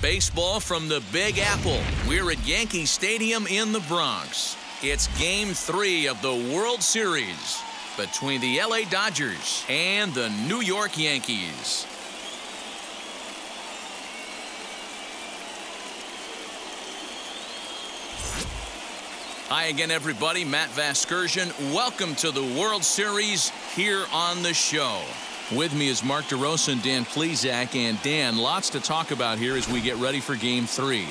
Baseball from the Big Apple. We're at Yankee Stadium in the Bronx. It's Game 3 of the World Series between the LA Dodgers and the New York Yankees. Hi again, everybody. Matt Vasgersian. Welcome to the World Series here on the show. With me is Mark DeRosa and Dan Plesac. And Dan, lots to talk about here as we get ready for Game 3.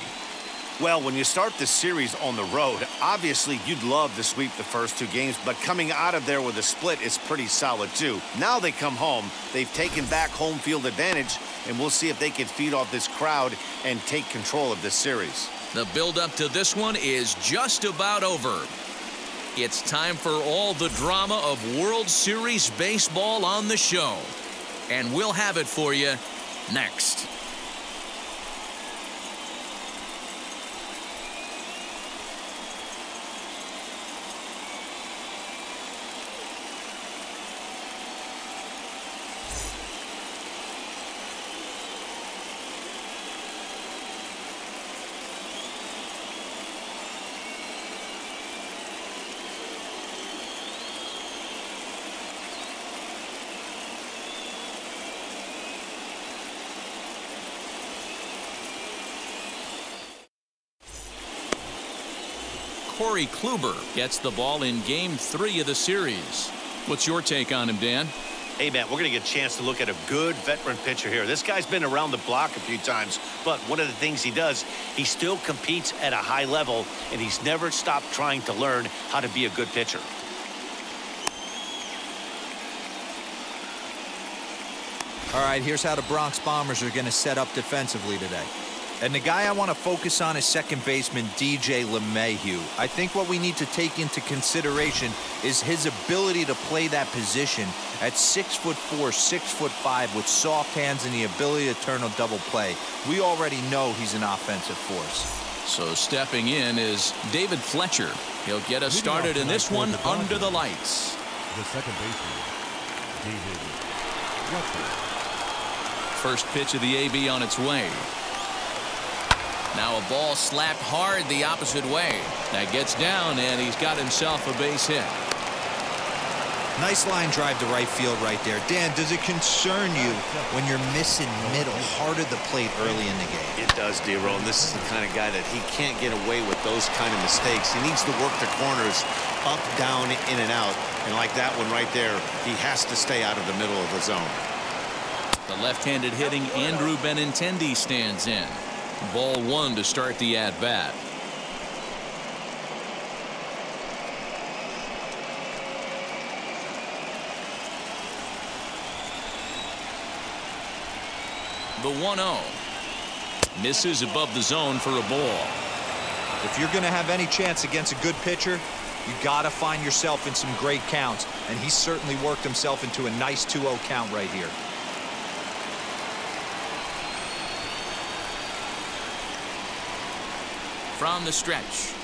Well, when you start this series on the road, obviously you'd love to sweep the first 2 games, but coming out of there with a split is pretty solid too. Now they come home, they've taken back home field advantage, and we'll see if they can feed off this crowd and take control of this series. The build-up to this one is just about over. It's time for all the drama of World Series baseball on the show. And we'll have it for you next. Corey Kluber gets the ball in Game 3 of the series. What's your take on him, Dan? Hey, man, we're going to get a chance to look at a good veteran pitcher here. This guy's been around the block a few times, but one of the things he does, he still competes at a high level, and he's never stopped trying to learn how to be a good pitcher. All right, here's how the Bronx Bombers are going to set up defensively today. And the guy I want to focus on is second baseman DJ LeMahieu. I think what we need to take into consideration is his ability to play that position at 6'4", 6'5", with soft hands and the ability to turn a double play. We already know he's an offensive force. So stepping in is David Fletcher. He'll get us started in this one under the lights. The second baseman, David Fletcher. First pitch of the AB on its way. Now a ball slapped hard the opposite way. That gets down, and he's got himself a base hit. Nice line drive to right field right there. Dan, does it concern you when you're missing middle hard at the plate early in the game? It does, D-Roll, and this is the kind of guy that he can't get away with those kind of mistakes. He needs to work the corners up, down, in and out. And like that one right there, he has to stay out of the middle of the zone. The left-handed hitting Andrew Benintendi stands in. Ball 1 to start the at-bat. The 1-0. Misses above the zone for a ball. If you're going to have any chance against a good pitcher, you got to find yourself in some great counts. And he certainly worked himself into a nice 2-0 count right here. From the stretch.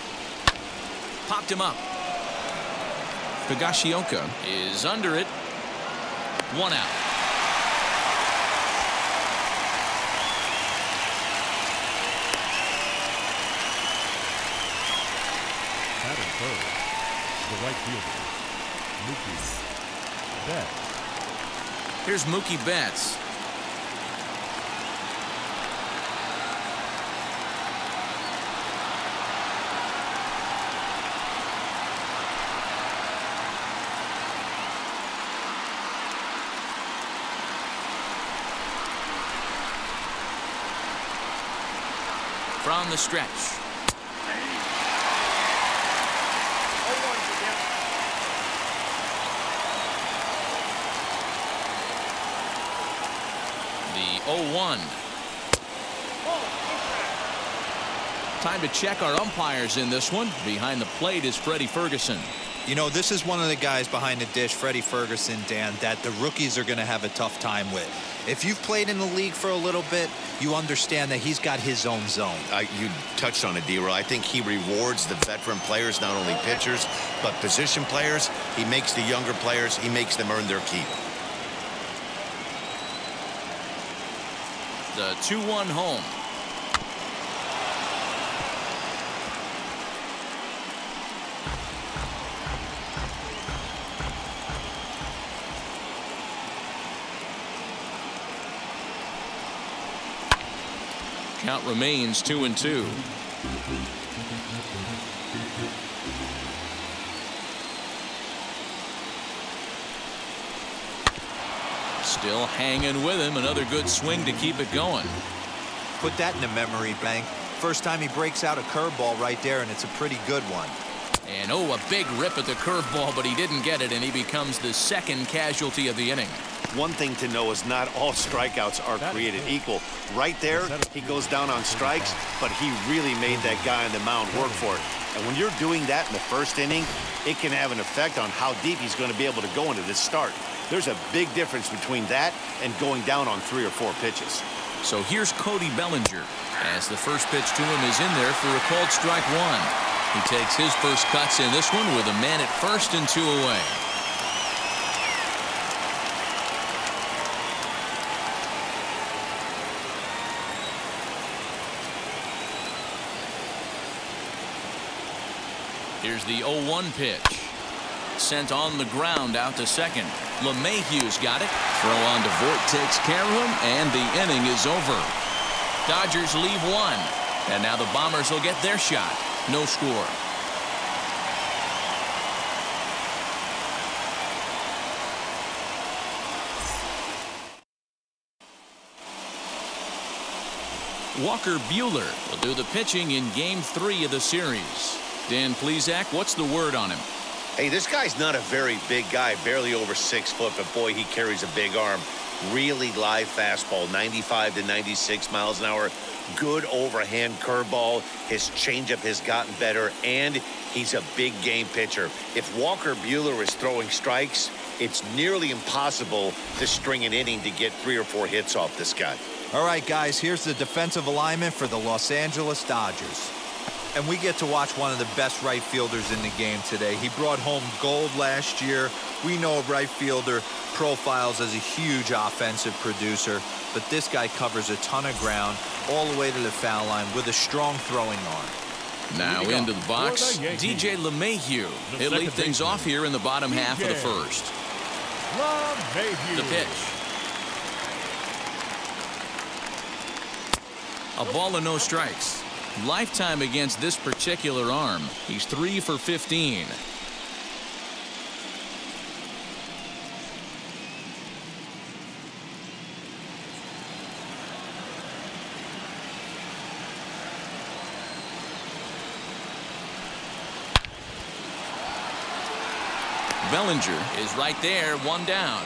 Popped him up. Higashioka is under it. 1 out. Batting third, the right fielder, Mookie Betts. Here's Mookie Betts. From the stretch. The 0-1. Time to check our umpires in this one. Behind the plate is Freddie Ferguson. You know, this is one of the guys behind the dish, Freddie Ferguson, Dan, that the rookies are going to have a tough time with. If you've played in the league for a little bit, you understand that he's got his own zone. You touched on it, D-Roll. I think he rewards the veteran players, not only pitchers, but position players. He makes the younger players, he makes them earn their keep. The 2-1 home. Count remains 2-2. Still hanging with him. Another good swing to keep it going. Put that in the memory bank. First time he breaks out a curveball right there, and it's a pretty good one. And oh, a big rip at the curveball, but he didn't get it, and he becomes the second casualty of the inning. One thing to know is not all strikeouts are created equal. Right there, he goes down on strikes, but he really made that guy on the mound work for it. And when you're doing that in the first inning, it can have an effect on how deep he's going to be able to go into this start. There's a big difference between that and going down on 3 or 4 pitches. So here's Cody Bellinger as the first pitch to him is in there for a called strike 1. He takes his first cuts in this one with a man at first and 2 away. Here's the 0-1 pitch. Sent on the ground out to second. LeMahieu's got it. Throw on to Voit takes care of him, and the inning is over. Dodgers leave 1. And now the Bombers will get their shot. No score. Walker Buehler will do the pitching in Game 3 of the series. Dan Plesac, what's the word on him? Hey, this guy's not a very big guy, barely over 6 foot, but boy, he carries a big arm. Really live fastball, 95 to 96 miles an hour. Good overhand curveball. His changeup has gotten better, and he's a big game pitcher. If Walker Buehler is throwing strikes, it's nearly impossible to string an inning to get 3 or 4 hits off this guy. All right, guys, here's the defensive alignment for the Los Angeles Dodgers. And we get to watch one of the best right fielders in the game today. He brought home gold last year. We know a right fielder profiles as a huge offensive producer, but this guy covers a ton of ground all the way to the foul line with a strong throwing arm. Now into the box, DJ LeMahieu. He'll lead things off here in the bottom half of the first. The pitch. A ball and no strikes. Lifetime against this particular arm. He's 3 for 15. Bellinger is right there, 1 down.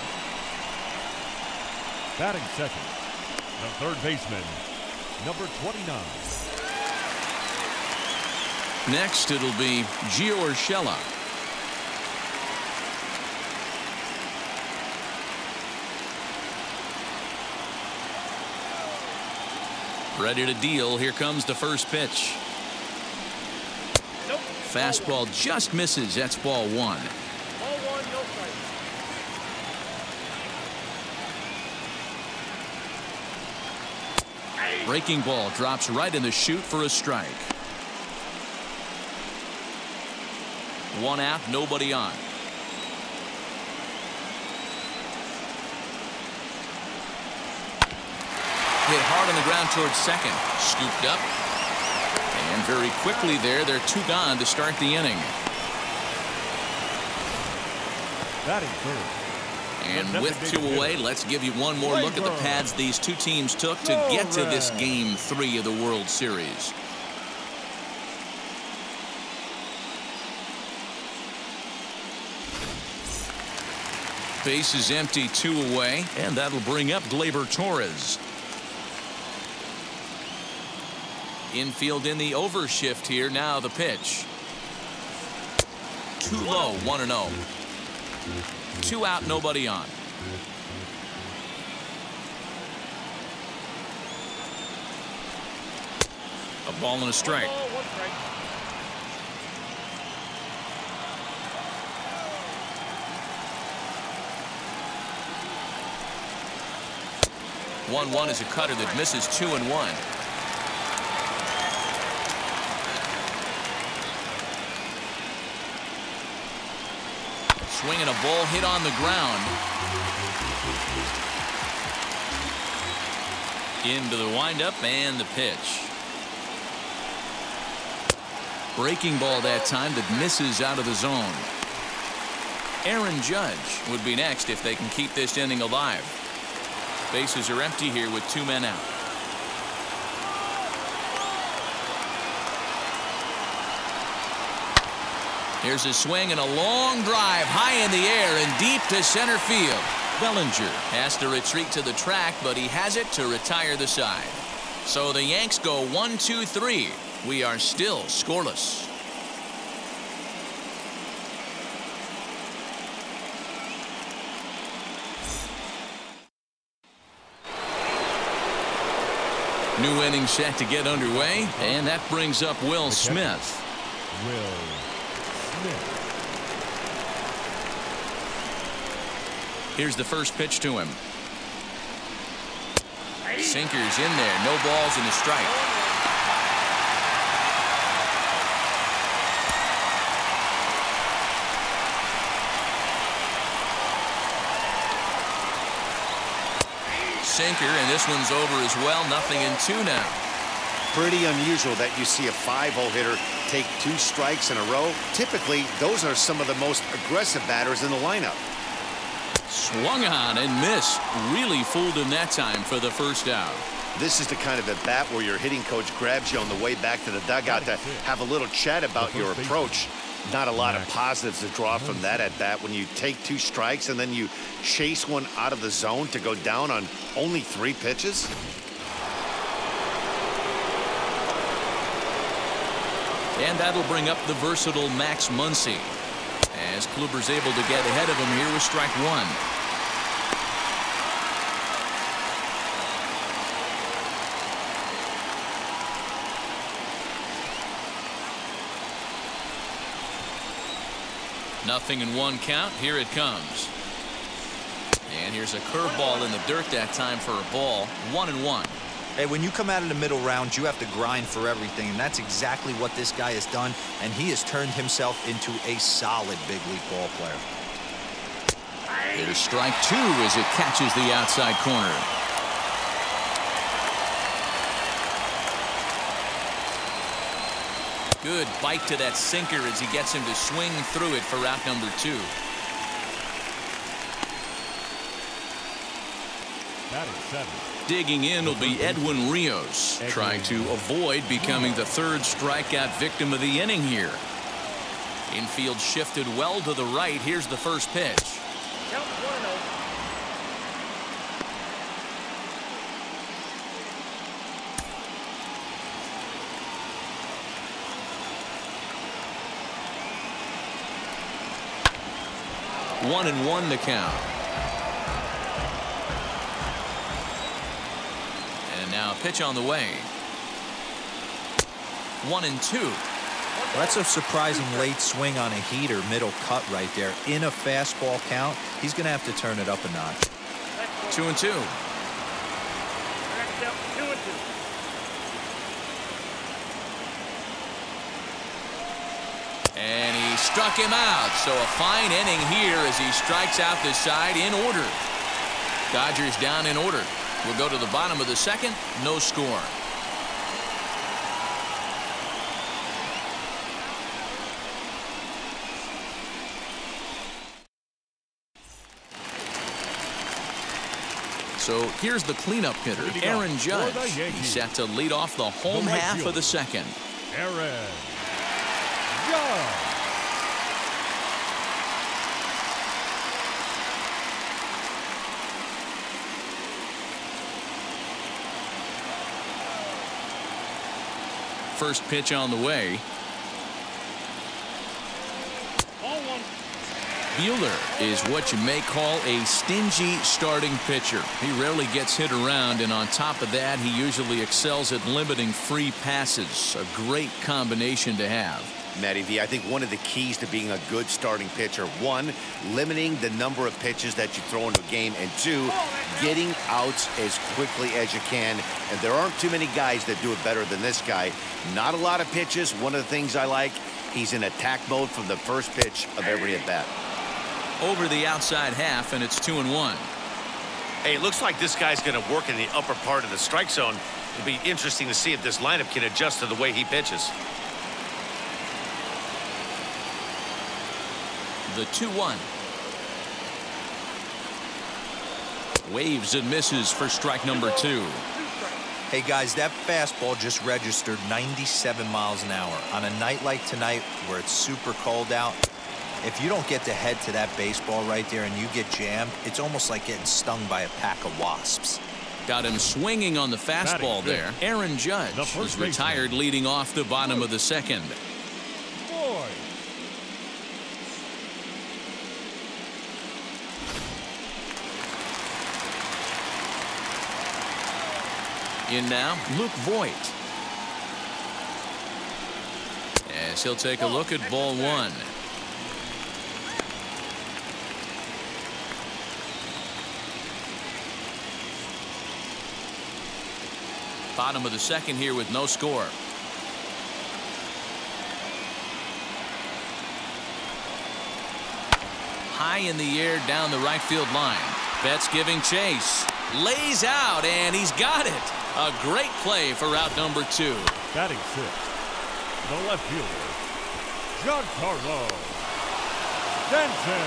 Batting second, the third baseman, number 29. Next, it'll be Gio Urshela. Ready to deal. Here comes the first pitch. Nope. Fastball just misses. That's ball 1. Ball 1, no strike. Breaking ball drops right in the chute for a strike. 1 out, nobody on. Hit hard on the ground towards second. Scooped up. And very quickly there, they're 2 gone to start the inning. Batting third. And with 2 away, let's give you one more look at the paths these 2 teams took to get to this Game 3 of the World Series. Base is empty, 2 away, and that'll bring up Gleyber Torres. Infield in the overshift here. Now the pitch. Too low, 1-0. 2 out, nobody on. A ball and a strike. 1 strike. One is a cutter that misses 2-1. Swinging a ball hit on the ground. Into the windup and the pitch. Breaking ball that time that misses out of the zone. Aaron Judge would be next if they can keep this inning alive. Bases are empty here with 2 men out. Here's a swing and a long drive high in the air and deep to center field. Bellinger has to retreat to the track, but he has it to retire the side. So the Yanks go 1-2-3. We are still scoreless. New inning set to get underway, and that brings up Will Smith. Will Smith. Here's the first pitch to him. Sinkers in there, no balls and a strike. Sinker, and this one's over as well. 0-2 now. Pretty unusual that you see a 5-hole hitter take 2 strikes in a row. Typically, those are some of the most aggressive batters in the lineup. Swung on and missed. Really fooled him that time for the first out. This is the kind of at bat where your hitting coach grabs you on the way back to the dugout to have a little chat about your approach. Not a lot of positives to draw from that at bat when you take 2 strikes and then you chase one out of the zone to go down on only 3 pitches. And that'll bring up the versatile Max Muncy, as Kluber's able to get ahead of him here with strike 1. Nothing in 1 count. Here it comes. And here's a curveball in the dirt that time for a ball. 1-1. Hey, when you come out of the middle round, you have to grind for everything, and that's exactly what this guy has done, and he has turned himself into a solid big league ball player. Here's strike 2 as it catches the outside corner. Good bite to that sinker as he gets him to swing through it for out number 2. Batting 7. Digging in will be Edwin Rios, trying to avoid becoming the 3rd strikeout victim of the inning here. Infield shifted well to the right. Here's the first pitch. 1-1 the count. And now a pitch on the way. 1-2. Well, that's a surprising late swing on a heater, middle cut right there. In a fastball count, he's going to have to turn it up a notch. 2-2. And he struck him out. So a fine inning here as he strikes out the side in order. Dodgers down in order. We'll go to the bottom of the 2nd. No score. So here's the cleanup hitter, Aaron Judge. He's set to lead off the home half of the 2nd. Aaron Judge. First pitch on the way. Buehler is what you may call a stingy starting pitcher. He rarely gets hit around, and on top of that, he usually excels at limiting free passes. A great combination to have. Matty V, I think one of the keys to being a good starting pitcher, 1, limiting the number of pitches that you throw into a game, and 2, getting outs as quickly as you can. And there aren't too many guys that do it better than this guy. Not a lot of pitches. One of the things I like, he's in attack mode from the first pitch of every at bat. Over the outside half, and it's 2-1. Hey, it looks like this guy's going to work in the upper part of the strike zone. It'll be interesting to see if this lineup can adjust to the way he pitches. The 2-1. Waves and misses for strike number 2. Hey guys, that fastball just registered 97 miles an hour. On a night like tonight where it's super cold out, if you don't get to head to that baseball right there and you get jammed, it's almost like getting stung by a pack of wasps. Got him swinging on the fastball there. Aaron Judge is retired leading off the bottom of the second. In now, Luke Voigt. As he'll take a look at ball 1. Bottom of the second here with no score. High in the air down the right field line. Betts giving chase. Lays out, and he's got it. A great play for out number 2. Batting 6, the left fielder, Giancarlo Stanton.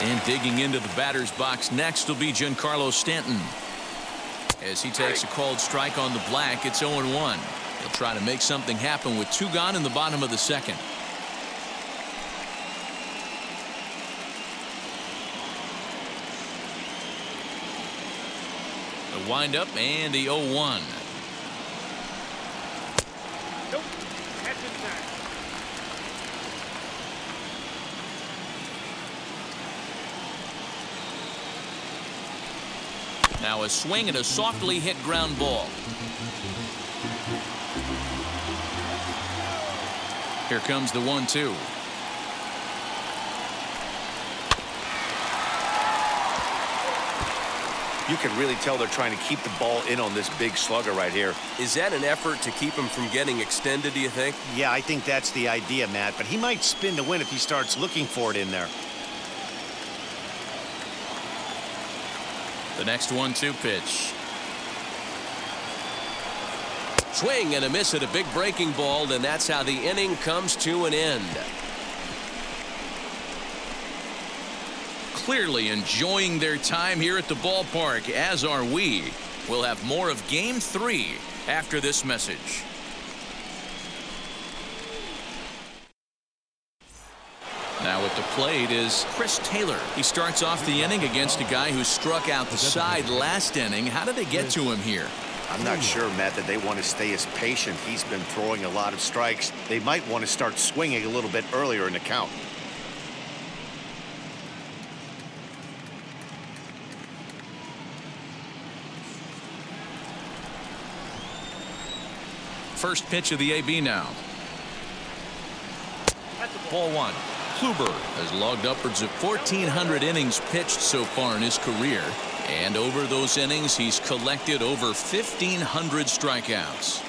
And digging into the batter's box next will be Giancarlo Stanton. As he takes a called strike on the black, it's 0-1. He'll try to make something happen with 2 gone in the bottom of the second. The windup and the 0-1. Nope. Catch it back. Now a swing and a softly hit ground ball. Here comes the 1-2. You can really tell they're trying to keep the ball in on this big slugger right here. Is that an effort to keep him from getting extended, do you think? Yeah, I think that's the idea, Matt, but he might spin to win if he starts looking for it in there. The next 1-2 pitch. Swing and a miss at a big breaking ball, and that's how the inning comes to an end. Clearly enjoying their time here at the ballpark, as are we. We'll have more of Game 3 after this message. Now at the plate is Chris Taylor. He starts off the inning against a guy who struck out the side last inning. How did they get to him here? I'm not sure, Matt, that they want to stay as patient. He's been throwing a lot of strikes. They might want to start swinging a little bit earlier in the count. First pitch of the AB now. Ball 1. Kluber has logged upwards of 1,400 innings pitched so far in his career. And over those innings, he's collected over 1,500 strikeouts.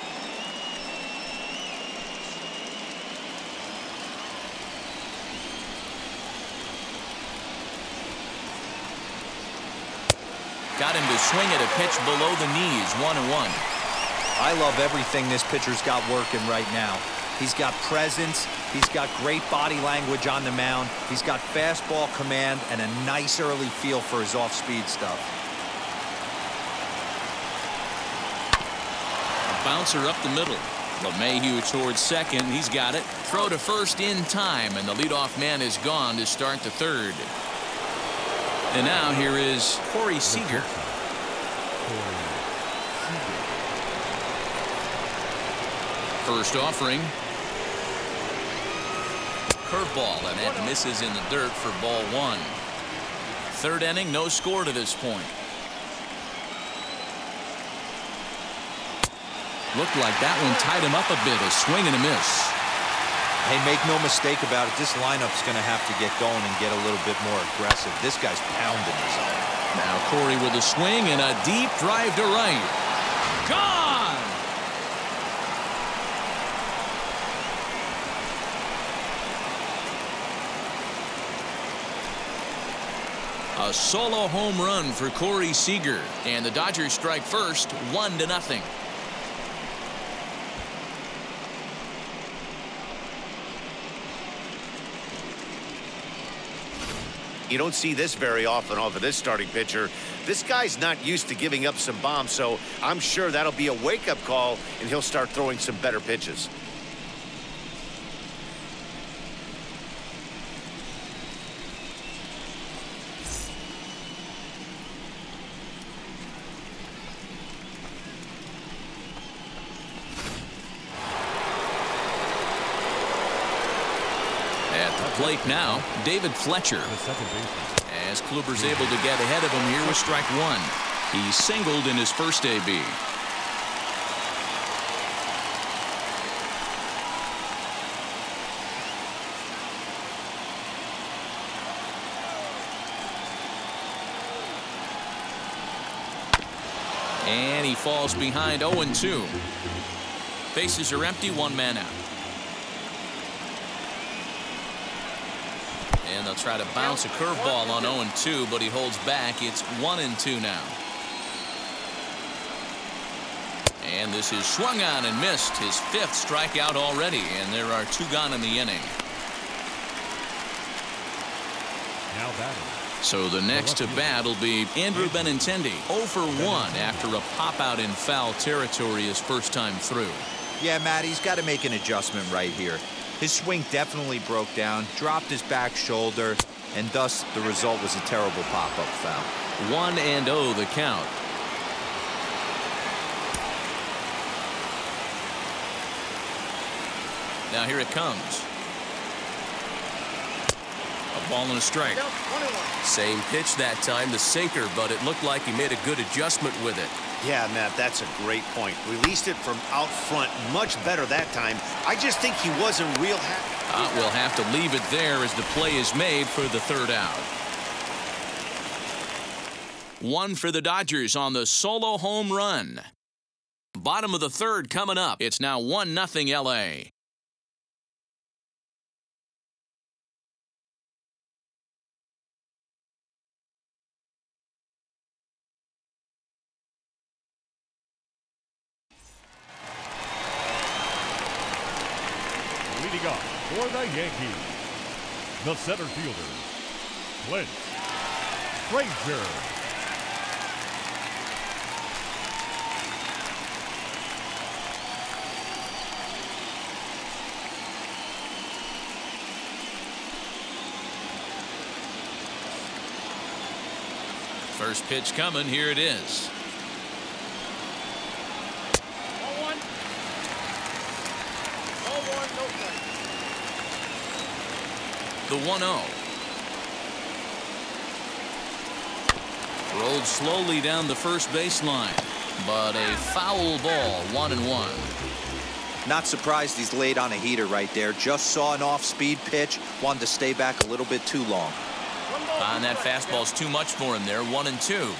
Got him to swing at a pitch below the knees, 1-1. I love everything this pitcher's got working right now. He's got presence. He's got great body language on the mound. He's got fastball command and a nice early feel for his off-speed stuff. A bouncer up the middle. LeMahieu towards second. He's got it. Throw to first in time, and the leadoff man is gone to start the third. And now here is Corey Seager. First offering. Curveball, and that misses in the dirt for ball 1. Third inning, no score to this point. Looked like that one tied him up a bit. A swing and a miss. Hey, make no mistake about it. This lineup's going to have to get going and get a little bit more aggressive. This guy's pounding his own. Now Corey with a swing and a deep drive to right. Gone! A solo home run for Corey Seager, and the Dodgers strike first, 1-0. You don't see this very often off of this starting pitcher. This guy's not used to giving up some bombs, so I'm sure that'll be a wake-up call, and he'll start throwing some better pitches. Plate now, David Fletcher. As Kluber's able to get ahead of him here with strike one. He singled in his first AB. And he falls behind 0-2. Bases are empty, one man out. And they'll try to bounce a curveball on 0-2, but he holds back. It's 1-2 now. And this is swung on and missed. His fifth strikeout already, and there are two gone in the inning. Now batting. So the next to bat will be Andrew Benintendi, 0 for 1 after a pop out in foul territory his first time through. Yeah, Matt, he's got to make an adjustment right here. His swing definitely broke down, dropped his back shoulder, and thus the result was a terrible pop-up foul. 1-0 the count. Now here it comes. A ball and a strike. Same pitch that time, the sinker, but it looked like he made a good adjustment with it. Yeah, Matt, that's a great point. Released it from out front much better that time. I just think he wasn't real happy. We'll have to leave it there as the play is made for the third out. One for the Dodgers on the solo home run. Bottom of the third coming up. It's now 1-0 LA. Leading up for the Yankees, the center fielder, Clint Frazier. First pitch coming. Here it is. The 1-0. Rolled slowly down the first baseline, but a foul ball, 1-1. Not surprised he's laid on a heater right there. Just saw an off-speed pitch, wanted to stay back a little bit too long. And that fastball's too much for him there, 1-2.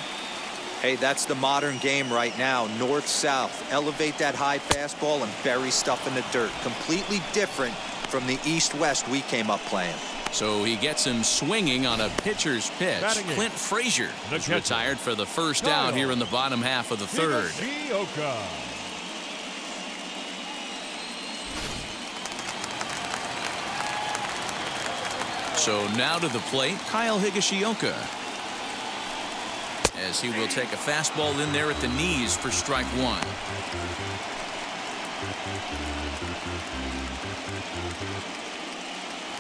Hey, that's the modern game right now. North-south. Elevate that high fastball and bury stuff in the dirt. Completely different from the east-west we came up playing. So he gets him swinging on a pitcher's pitch. Clint Frazier is retired for the first out here in the bottom half of the third. So now to the plate, Kyle Higashioka, as he will take a fastball in there at the knees for strike one.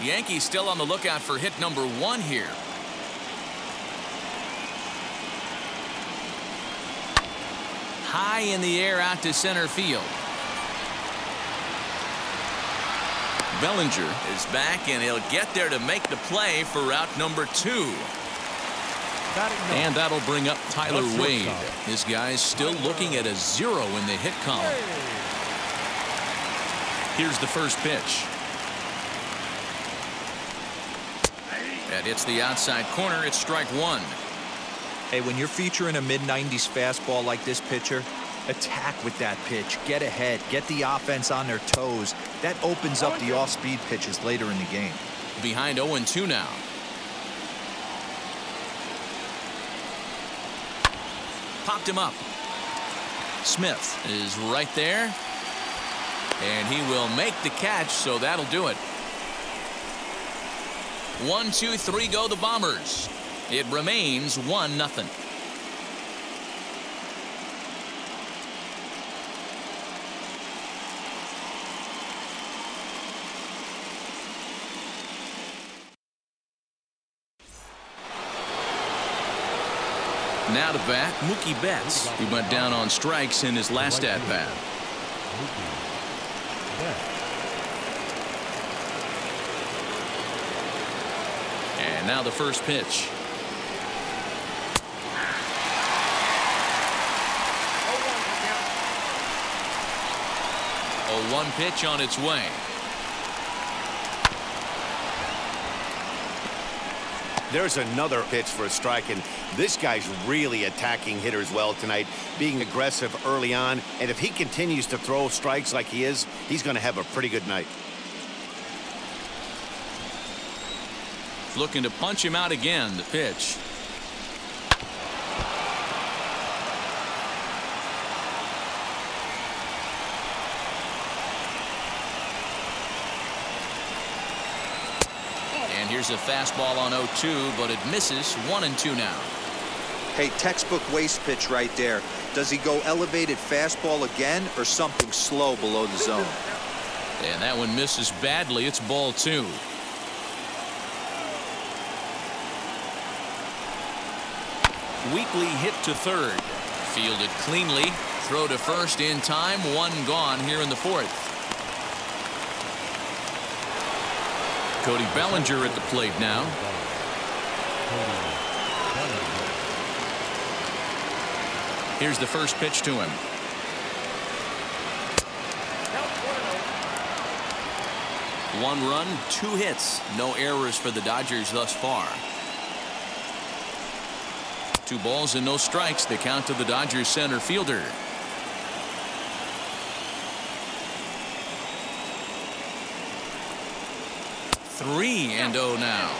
Yankees still on the lookout for hit number 1 here. High in the air out to center field. Bellinger is back, and he'll get there to make the play for route number 2. And that'll bring up Tyler Wade. His guy's still looking at a 0 in the hit column. Here's the first pitch. That hits the outside corner. It's strike 1. Hey, when you're featuring a mid-90s fastball like this pitcher, attack with that pitch. Get ahead. Get the offense on their toes. That opens up the off-speed pitches later in the game. Behind 0-2 now. Popped him up. Smith is right there. And he will make the catch, so that'll do it. 1, 2, 3 go the Bombers. It remains 1-0. Now to bat, Mookie Betts. He went down on strikes in his last at-bat. And now the first pitch. 0-1 pitch on its way. There's another pitch for a strike, and this guy's really attacking hitters well tonight, being aggressive early on, and if he continues to throw strikes like he is, he's going to have a pretty good night. Looking to punch him out again, the pitch. And here's a fastball on 0-2, but it misses. 1-2 now. Hey, textbook waste pitch right there. Does he go elevated fastball again or something slow below the zone? And that one misses badly. It's ball 2. Weekly hit to third. Fielded cleanly. Throw to first in time. 1 gone here in the 4th. Cody Bellinger at the plate now. Here's the first pitch to him. One run, 2 hits. No errors for the Dodgers thus far. 2 balls and no strikes. The count to the Dodgers center fielder. Three and 0 now.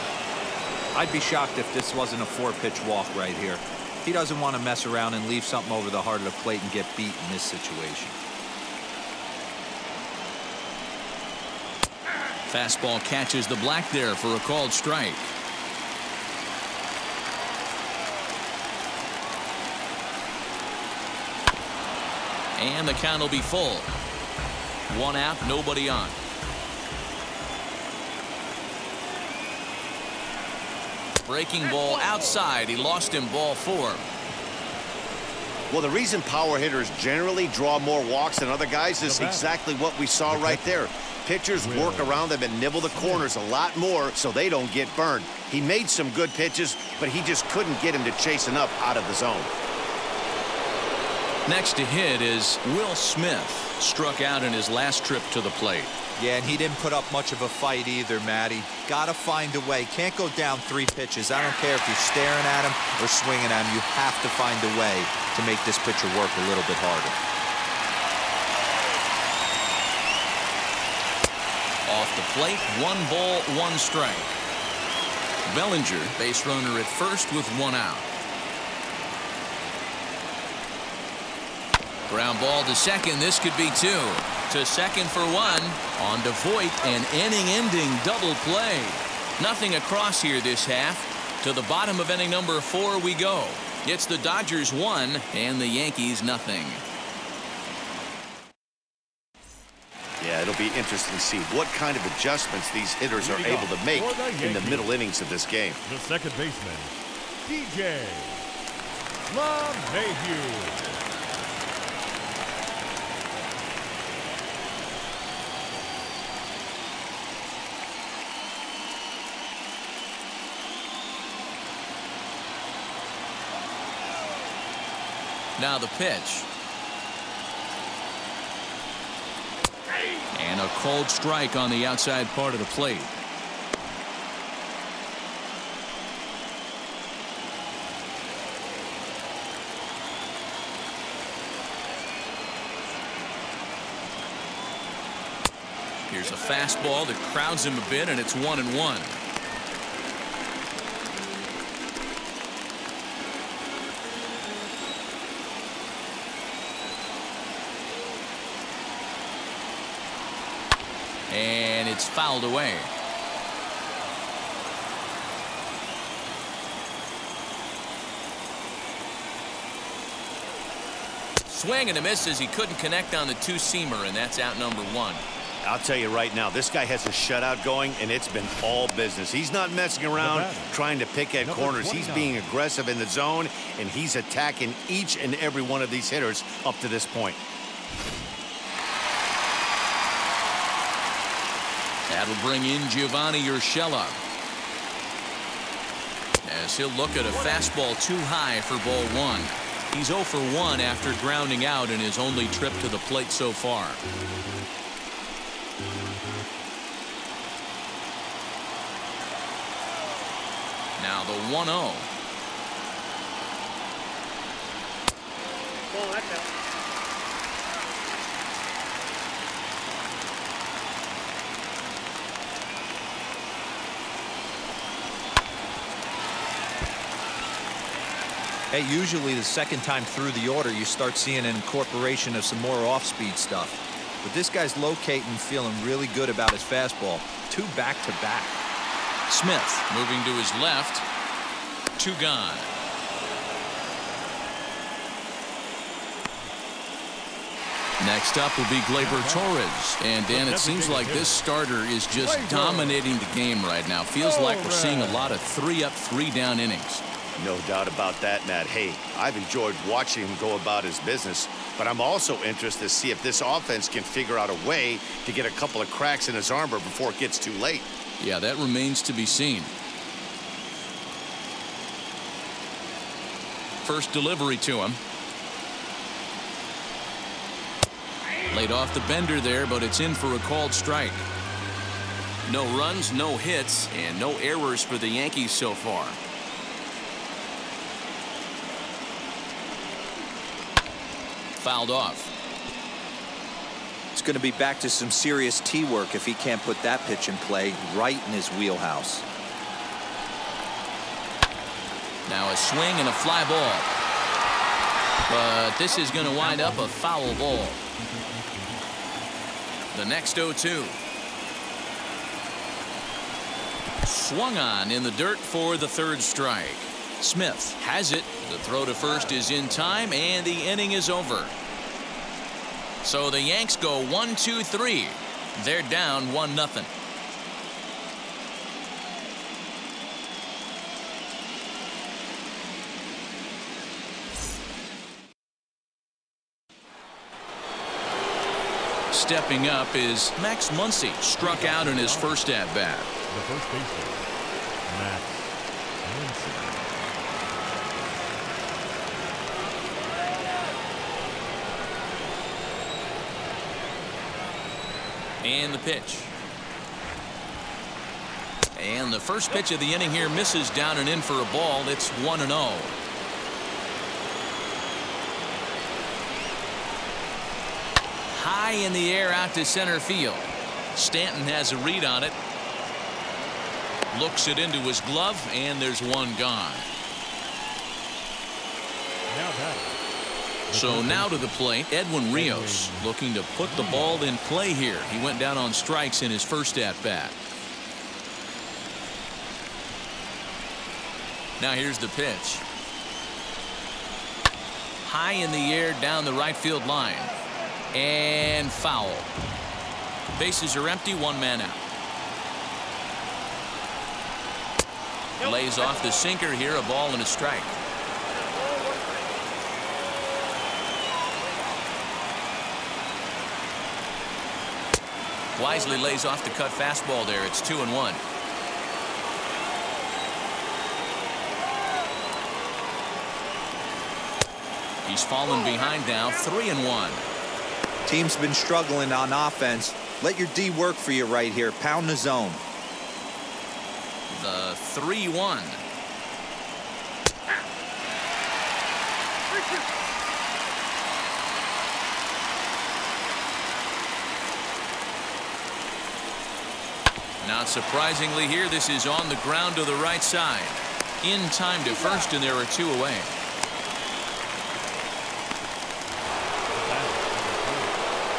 I'd be shocked if this wasn't a 4-pitch walk right here. He doesn't want to mess around and leave something over the heart of the plate and get beat in this situation. Fastball catches the black there for a called strike. And the count will be full. 1 out, nobody on. Breaking ball outside. He lost him, ball 4. Well, the reason power hitters generally draw more walks than other guys is exactly what we saw right there. Pitchers work around them and nibble the corners a lot more so they don't get burned. He made some good pitches, but he just couldn't get him to chase enough out of the zone. Next to hit is Will Smith. Struck out in his last trip to the plate. Yeah, and he didn't put up much of a fight either, Matty. Got to find a way. Can't go down 3 pitches. I don't care if you're staring at him or swinging at him. You have to find a way to make this pitcher work a little bit harder. Off the plate, 1 ball, 1 strike. Bellinger, base runner at first with 1 out. Ground ball to second. This could be 2. To second for 1. On to Voit, an inning-ending double play. Nothing across here this half. To the bottom of inning number 4 we go. It's the Dodgers 1 and the Yankees nothing. Yeah, it'll be interesting to see what kind of adjustments these hitters are able to make in the middle innings of this game. The second baseman, DJ LeMahieu. Now the pitch. And a cold strike on the outside part of the plate. Here's a fastball that crowds him a bit, and it's 1-1. And it's fouled away. Swing and a miss as he couldn't connect on the two-seamer, and that's out number 1. I'll tell you right now, this guy has a shutout going, and it's been all business. He's not messing around trying to pick at corners. He's being aggressive in the zone, and he's attacking each and every one of these hitters up to this point. That'll bring in Giovanni Urshela, as he'll look at a fastball too high for ball 1. He's 0 for 1 after grounding out in his only trip to the plate so far. Now the 1-0. Hey, usually the second time through the order, you start seeing an incorporation of some more off-speed stuff. But this guy's locating, feeling really good about his fastball. 2 back-to-back. Smith moving to his left. 2 gone. Next up will be Gleyber Torres. And Dan, it seems like this starter is just dominating the game right now. Feels like we're seeing a lot of 3-up, 3-down innings. No doubt about that, Matt. Hey, I've enjoyed watching him go about his business, but I'm also interested to see if this offense can figure out a way to get a couple of cracks in his armor before it gets too late. Yeah, that remains to be seen. First delivery to him. Laid off the bender there, but it's in for a called strike. No runs, no hits, and no errors for the Yankees so far. Fouled off. It's going to be back to some serious tee work if he can't put that pitch in play right in his wheelhouse. Now a swing and a fly ball. But this is going to wind up a foul ball. The next 0-2. Swung on in the dirt for the 3rd strike. Smith has it. The throw to first is in time, and the inning is over. So the Yanks go 1-2-3. They're down 1-0. Stepping up is Max Muncy. Struck out in his first at-bat. The first baseman, Max Muncy. And the pitch. And the first pitch of the inning here misses down and in for a ball. It's 1-0. High in the air out to center field. Stanton has a read on it. Looks it into his glove, and there's one gone. Now that. So now to the plate, Edwin Rios looking to put the ball in play here. He went down on strikes in his first at-bat. Now here's the pitch. High in the air down the right field line. And foul. Bases are empty, 1 man out. Lays off the sinker here, a ball and a strike. Wisely lays off the cut fastball there. It's 2-1. He's fallen behind now, 3-1. Team's been struggling on offense. Let your D work for you right here. Pound the zone. The 3-1. Not surprisingly here, this is on the ground to the right side. In time to first, and there are 2 away.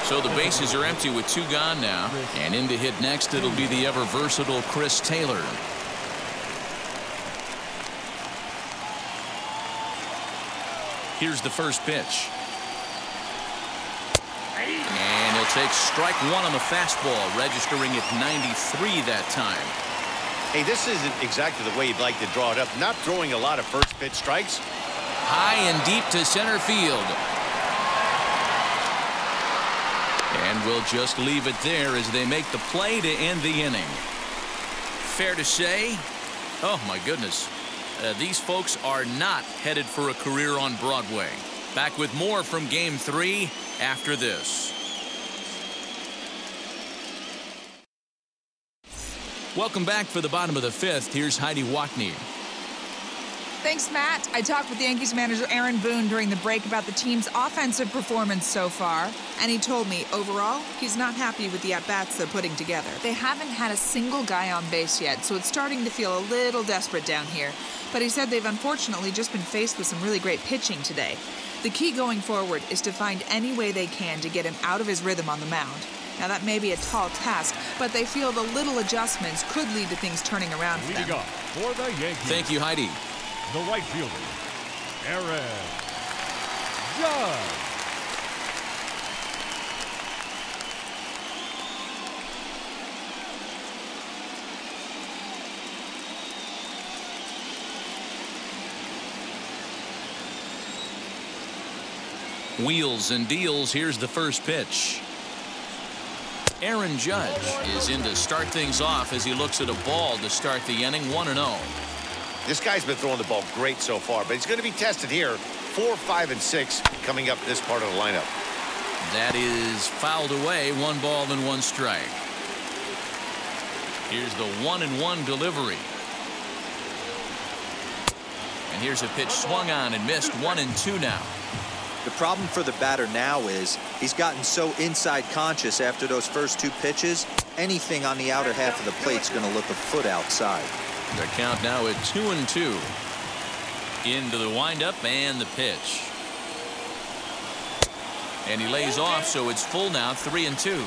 So the bases are empty with 2 gone now. And in to hit next, it'll be the ever-versatile Chris Taylor. Here's the first pitch. And he'll take strike 1 on the fastball, registering at 93 that time. Hey, this isn't exactly the way you'd like to draw it up. Not throwing a lot of first pitch strikes. High and deep to center field. And we'll just leave it there as they make the play to end the inning. Fair to say, oh my goodness, these folks are not headed for a career on Broadway. Back with more from Game 3 after this. Welcome back for the bottom of the 5th. Here's Heidi Watney. Thanks, Matt. I talked with Yankees manager Aaron Boone during the break about the team's offensive performance so far, and he told me, overall, he's not happy with the at-bats they're putting together. They haven't had a single guy on base yet, so it's starting to feel a little desperate down here. But he said they've unfortunately just been faced with some really great pitching today. The key going forward is to find any way they can to get him out of his rhythm on the mound. Now, that may be a tall task, but they feel the little adjustments could lead to things turning around for them. Leading off for the Yankees. Thank you, Heidi. The right fielder, Aaron Judge. Wheels and deals. Here's the first pitch. Aaron Judge is in to start things off as he looks at a ball to start the inning. 1-0. This guy's been throwing the ball great so far, but he's going to be tested here. 4, 5, and 6 coming up this part of the lineup. That is fouled away. 1 ball and 1 strike. Here's the 1-1 delivery. And here's a pitch swung on and missed. 1-2 now. The problem for the batter now is he's gotten so inside conscious after those first 2 pitches. Anything on the outer half of the plate's going to look a foot outside. The count now at 2-2. Into the windup and the pitch. And he lays off, so it's full now. 3-2.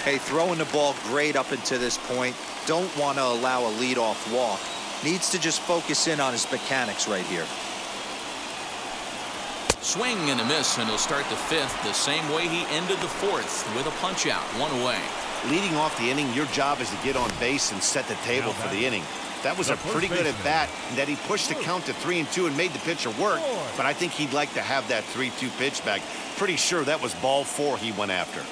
Hey, throwing the ball great up until this point. Don't want to allow a leadoff walk. Needs to just focus in on his mechanics right here. Swing and a miss, and he'll start the 5th the same way he ended the 4th with a punch out. 1 away. Leading off the inning, your job is to get on base and set the table for the inning. That was a pretty good at bat, and that he pushed the count to 3-2 and made the pitcher work. But I think he'd like to have that 3-2 pitch back. Pretty sure that was ball 4 he went after.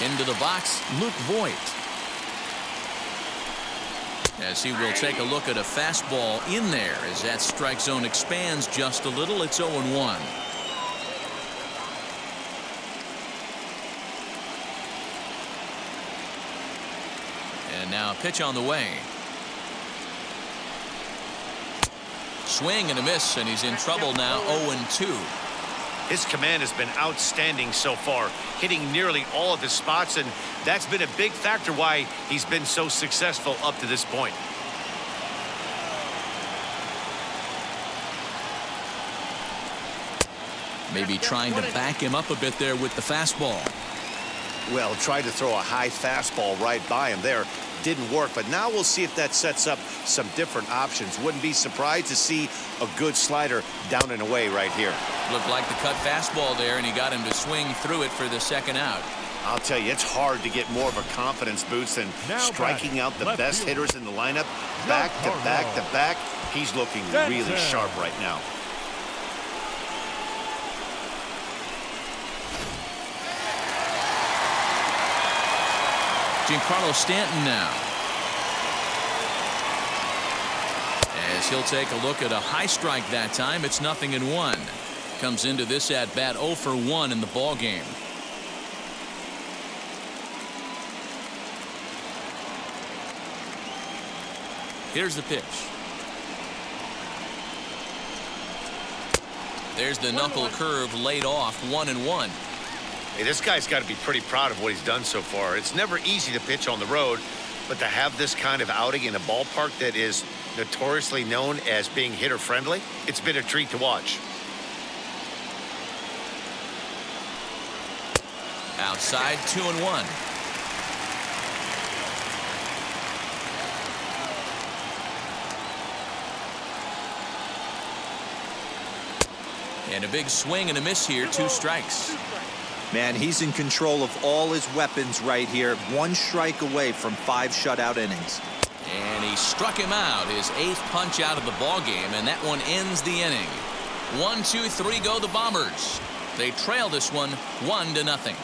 Into the box, Luke Voigt. As he will take a look at a fastball in there as that strike zone expands just a little. It's 0-1. And now a pitch on the way. Swing and a miss, and he's in trouble now. 0-2. His command has been outstanding so far, hitting nearly all of his spots, and that's been a big factor why he's been so successful up to this point. Maybe trying to back him up a bit there with the fastball. Well, tried to throw a high fastball right by him there. Didn't work, but now we'll see if that sets up some different options. Wouldn't be surprised to see a good slider down and away right here. Looked like the cut fastball there, and he got him to swing through it for the 2nd out. I'll tell you, it's hard to get more of a confidence boost than striking out the best hitters in the lineup. Back to back to back. He's looking really sharp right now. Giancarlo Stanton now. As he'll take a look at a high strike that time. It's 0-1. Comes into this at bat 0 for 1 in the ball game. Here's the pitch. There's the knuckle curve laid off, 1-1. Hey, this guy's got to be pretty proud of what he's done so far. It's never easy to pitch on the road, but to have this kind of outing in a ballpark that is notoriously known as being hitter-friendly, it's been a treat to watch. Outside, 2-1. And a big swing and a miss here, 2 strikes. Man, he's in control of all his weapons right here. 1 strike away from 5 shutout innings. And he struck him out, his 8th punch out of the ball game, and that one ends the inning. 1, 2, 3 go the Bombers. They trail this one 1-0.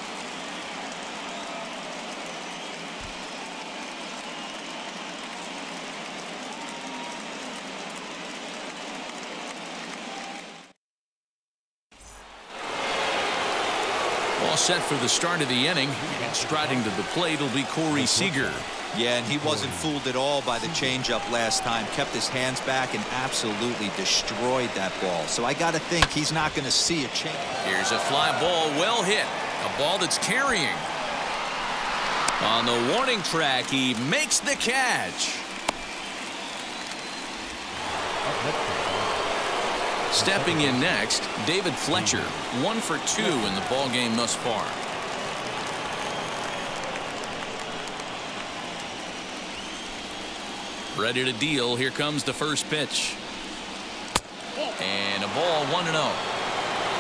All set for the start of the inning. Striding to the plate will be Corey Seager. Yeah, and he wasn't fooled at all by the changeup last time. Kept his hands back and absolutely destroyed that ball. So I got to think he's not going to see a change. Here's a fly ball, well hit. A ball that's carrying. On the warning track, he makes the catch. Stepping in next, David Fletcher, 1 for 2 in the ball game thus far. Ready to deal. Here comes the first pitch. And a ball, 1-0.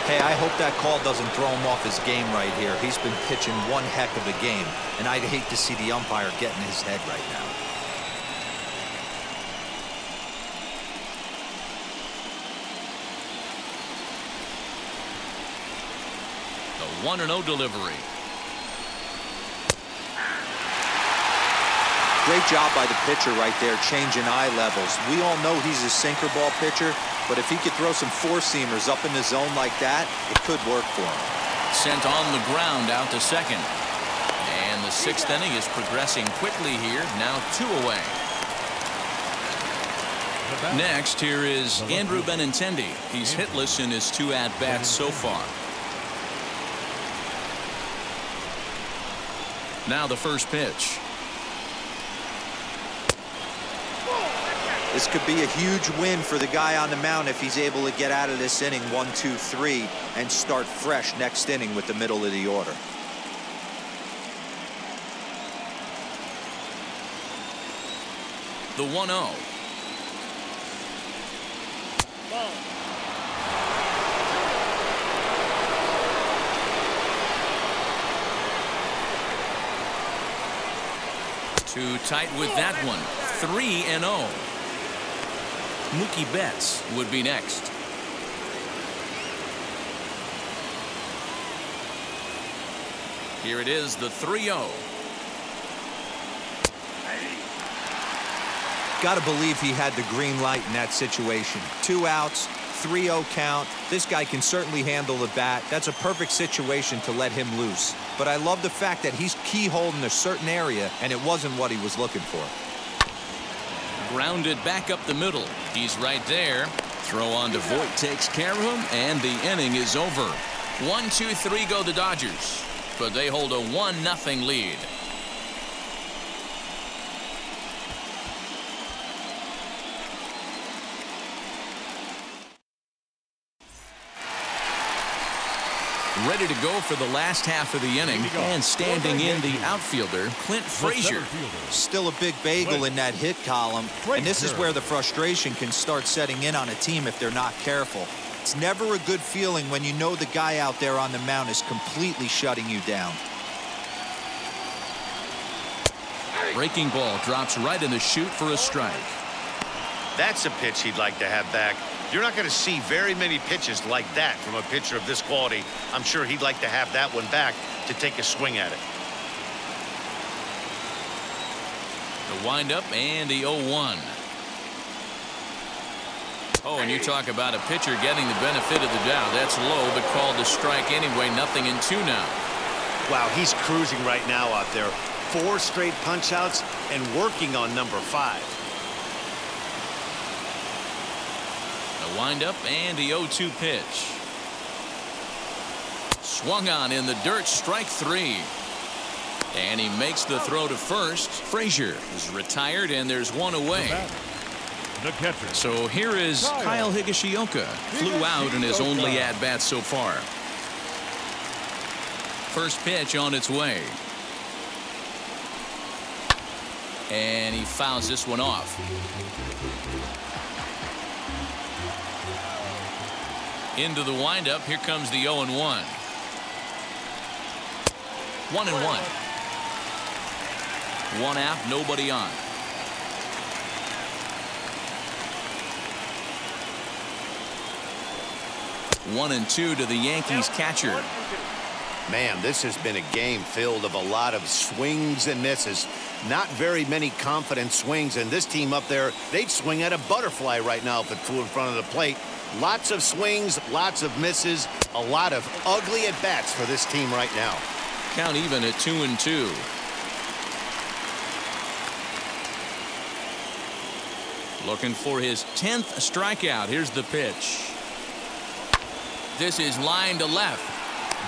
Hey, I hope that call doesn't throw him off his game right here. He's been pitching one heck of a game, and I'd hate to see the umpire get in his head right now. The 1-0 delivery. Great job by the pitcher right there, changing eye levels. We all know he's a sinker ball pitcher, but if he could throw some four-seamers up in the zone like that, it could work for him. Sent on the ground out to second. And the 6th inning is progressing quickly here. Now 2 away. Next, here is Andrew Benintendi. He's hitless in his 2 at-bats so far. Now the first pitch. This could be a huge win for the guy on the mound if he's able to get out of this inning 1, 2, 3 and start fresh next inning with the middle of the order. The 1-0. Too tight with that one. 3-0. Mookie Betts would be next. Here it is, the 3-0. Got to believe he had the green light in that situation. 2 outs, 3-0 count. This guy can certainly handle the bat. That's a perfect situation to let him loose. But I love the fact that he's keyholed in a certain area, and it wasn't what he was looking for. Grounded back up the middle. He's right there. Throw on to Voit takes care of him, and the inning is over. 1, 2, 3 go the Dodgers, but they hold a 1-0 lead. Ready to go for the last half of the inning, and standing in the outfielder, Clint Frazier. Still a big bagel in that hit column, and this is where the frustration can start setting in on a team if they're not careful. It's never a good feeling when you know the guy out there on the mound is completely shutting you down. Breaking ball drops right in the chute for a strike. That's a pitch he'd like to have back. You're not going to see very many pitches like that from a pitcher of this quality. I'm sure he'd like to have that one back to take a swing at it. The windup and the 0-1. Oh, and you talk about a pitcher getting the benefit of the doubt. That's low, but called a strike anyway. 0-2 now. Wow, he's cruising right now out there. 4 straight punch-outs and working on number 5. The windup and the 0-2 pitch. Swung on in the dirt, strike 3. And he makes the throw to first. Frazier is retired, and there's one away. The catcher. So here is Kyle Higashioka. Flew out in his only at-bat so far. First pitch on its way. And he fouls this one off. Into the windup. Here comes the 0-1. 1-1. One out, nobody on. One and two to the Yankees catcher. Man, this has been a game filled of a lot of swings and misses. Not very many confident swings, and this team up there, they'd swing at a butterfly right now if it flew in front of the plate. Lots of swings, lots of misses, a lot of ugly at-bats for this team right now. Count even at 2-2. Looking for his 10th strikeout. Here's the pitch. This is line to left.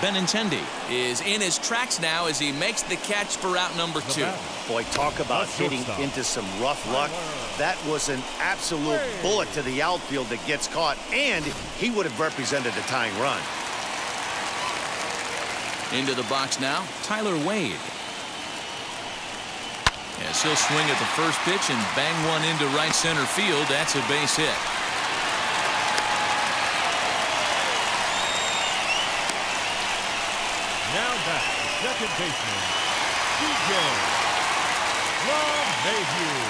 Benintendi is in his tracks now as he makes the catch for out number 2. Boy, talk about hitting into some rough luck. That was an absolute bullet to the outfield that gets caught, and he would have represented a tying run. Into the box now, Tyler Wade. Yes, he'll swing at the first pitch and bang one into right center field. That's a base hit. Now back to second baseman, DJ LeMahieu.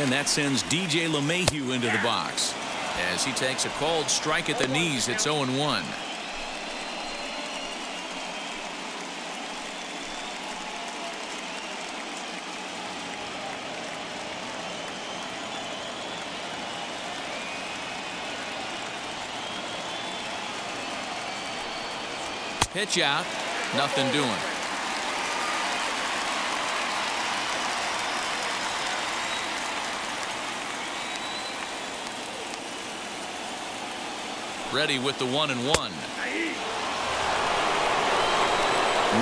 And that sends DJ LeMahieu into the box as he takes a called strike at the knees. It's 0-1. Pitch out, nothing doing. Ready with the 1-1.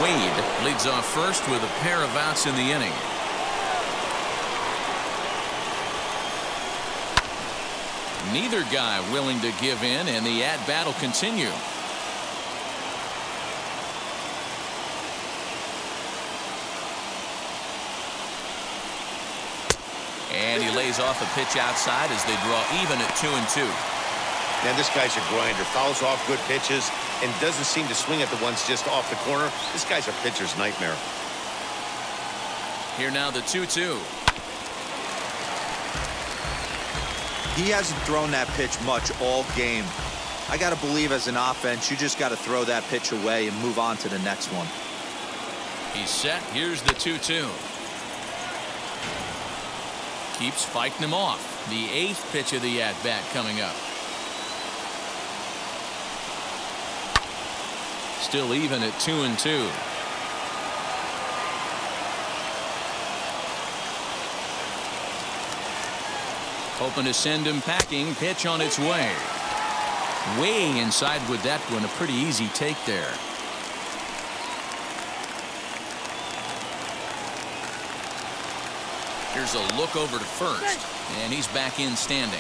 Wade leads off first with a pair of outs in the inning. Neither guy willing to give in, and the at-bat will continue. And he lays off a pitch outside as they draw even at 2-2. Man, this guy's a grinder. Fouls off good pitches and doesn't seem to swing at the ones just off the corner. This guy's a pitcher's nightmare. Here now the 2-2. He hasn't thrown that pitch much all game. I got to believe as an offense, you just got to throw that pitch away and move on to the next one. He's set. Here's the 2-2. Keeps fighting him off. The 8th pitch of the at-bat coming up. Still even at 2-2. Hoping to send him packing. Pitch on its way. Way inside with that one. A pretty easy take there. Here's a look over to first, and he's back in standing.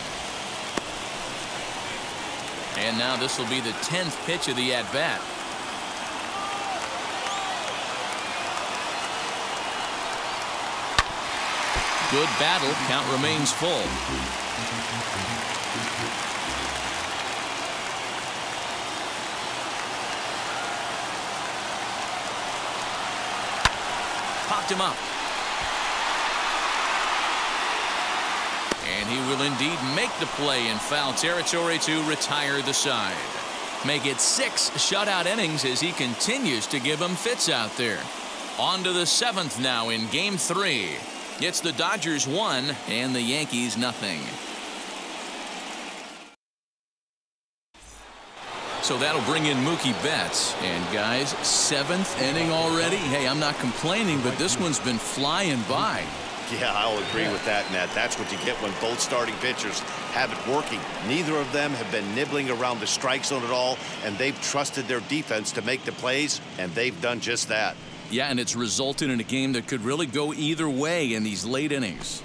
And now this will be the 10th pitch of the at-bat. Good battle. Count remains full. Popped him up. And he will indeed make the play in foul territory to retire the side. Make it 6 shutout innings as he continues to give them fits out there. On to the 7th now in Game 3. It's the Dodgers 1 and the Yankees nothing. So that'll bring in Mookie Betts. And guys, 7th inning already. Hey, I'm not complaining, but this one's been flying by. Yeah, I'll agree with that, Matt. That's what you get when both starting pitchers have it working. Neither of them have been nibbling around the strike zone at all, and they've trusted their defense to make the plays, and they've done just that. Yeah, and it's resulted in a game that could really go either way in these late innings.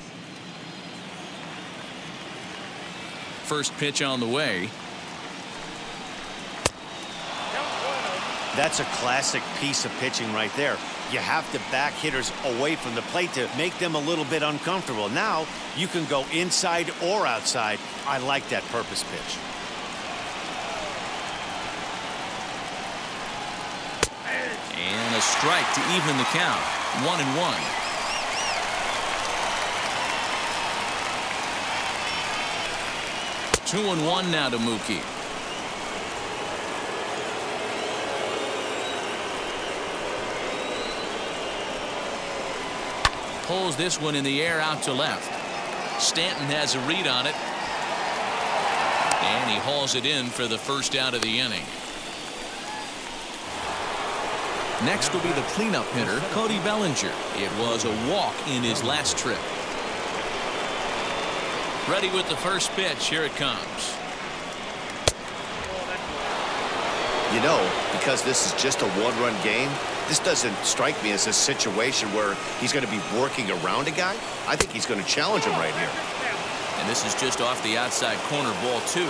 First pitch on the way. That's a classic piece of pitching right there. You have to back hitters away from the plate to make them a little bit uncomfortable. Now you can go inside or outside. I like that purpose pitch. And a strike to even the count. 1-1. Two and one now to Mookie. Pulls this one in the air out to left. Stanton has a read on it. And he hauls it in for the first out of the inning. Next will be the cleanup hitter, Cody Bellinger. It was a walk in his last trip. Ready with the first pitch. Here it comes. You know, because this is just a one-run game, this doesn't strike me as a situation where he's going to be working around a guy. I think he's going to challenge him right here. And this is just off the outside corner, ball 2.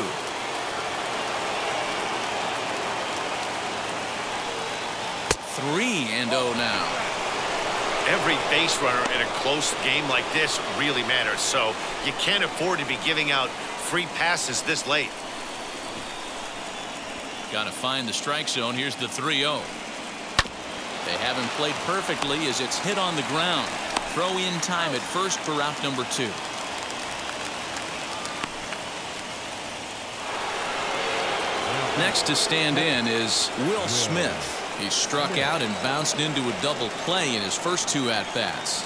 Three and 0 now. Every base runner in a close game like this really matters, so you can't afford to be giving out free passes this late. Got to find the strike zone. Here's the 3-0. They haven't played perfectly as it's hit on the ground. Throw in time at first for out number 2. Next to stand in is Will Smith. He struck out and bounced into a double play in his first 2 at-bats.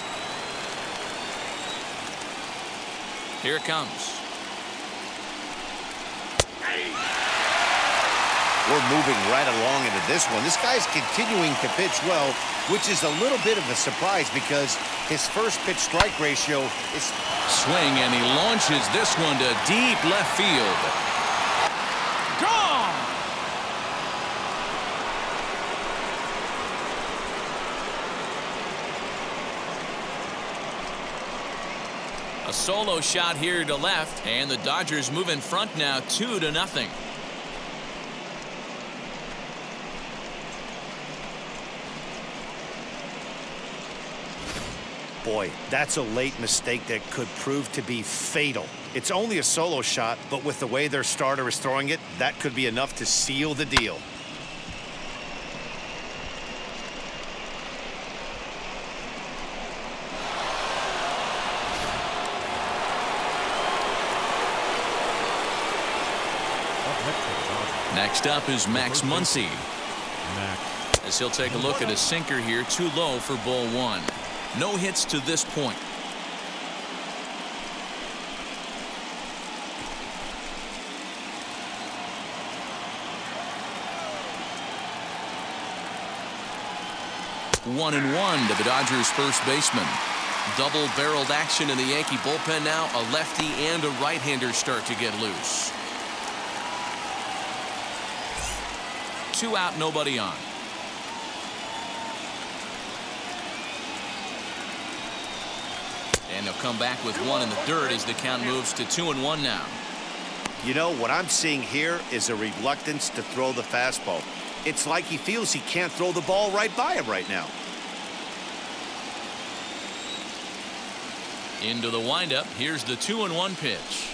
Here it comes. We're moving right along into this one. This guy's continuing to pitch well, which is a little bit of a surprise because his first pitch strike ratio is swing, and he launches this one to deep left field. Gone! A solo shot here to left, and the Dodgers move in front now 2-0. Boy, that's a late mistake that could prove to be fatal. It's only a solo shot, but with the way their starter is throwing it, that could be enough to seal the deal. Next up is Max Muncy. As he'll take a look at a sinker here, too low for ball 1. No hits to this point. One and one to the Dodgers first baseman. Double-barreled action in the Yankee bullpen now. A lefty and a right-hander start to get loose. 2 out, nobody on. And they'll come back with 1 in the dirt as the count moves to 2-1 now. You know, what I'm seeing here is a reluctance to throw the fastball. It's like he feels he can't throw the ball right by him right now. Into the windup. Here's the 2-1 pitch.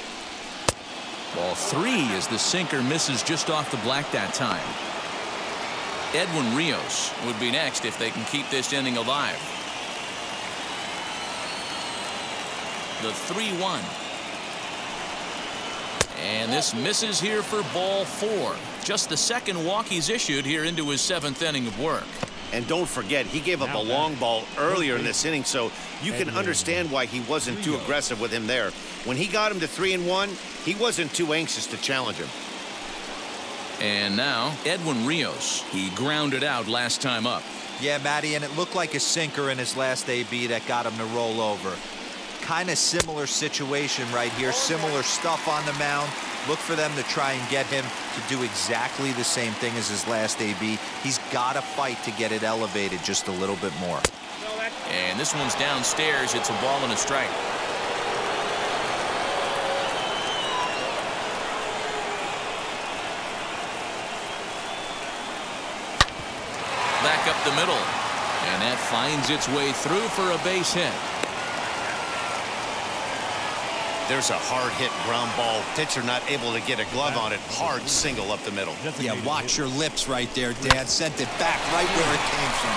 Ball 3 as the sinker misses just off the black that time. Edwin Rios would be next if they can keep this inning alive. The 3-1. And this misses here for ball 4. Just the second walk he's issued here into his 7th inning of work. And don't forget, he gave up a long ball earlier in this inning, so you can understand why he wasn't too aggressive with him there. When he got him to 3-1, he wasn't too anxious to challenge him. And now Edwin Rios. He grounded out last time up. Yeah, Matty, and it looked like a sinker in his last AB that got him to roll over. kind of similar situation right here. Similar stuff on the mound. Look for them to try and get him to do exactly the same thing as his last AB. He's got to fight to get it elevated just a little bit more. And this one's downstairs. It's a ball and a strike. Back up the middle. And that finds its way through for a base hit. There's a hard hit ground ball. Pitcher not able to get a glove on it. Hard single up the middle. Yeah, watch your lips right there, Dan. Sent it back right where it came from.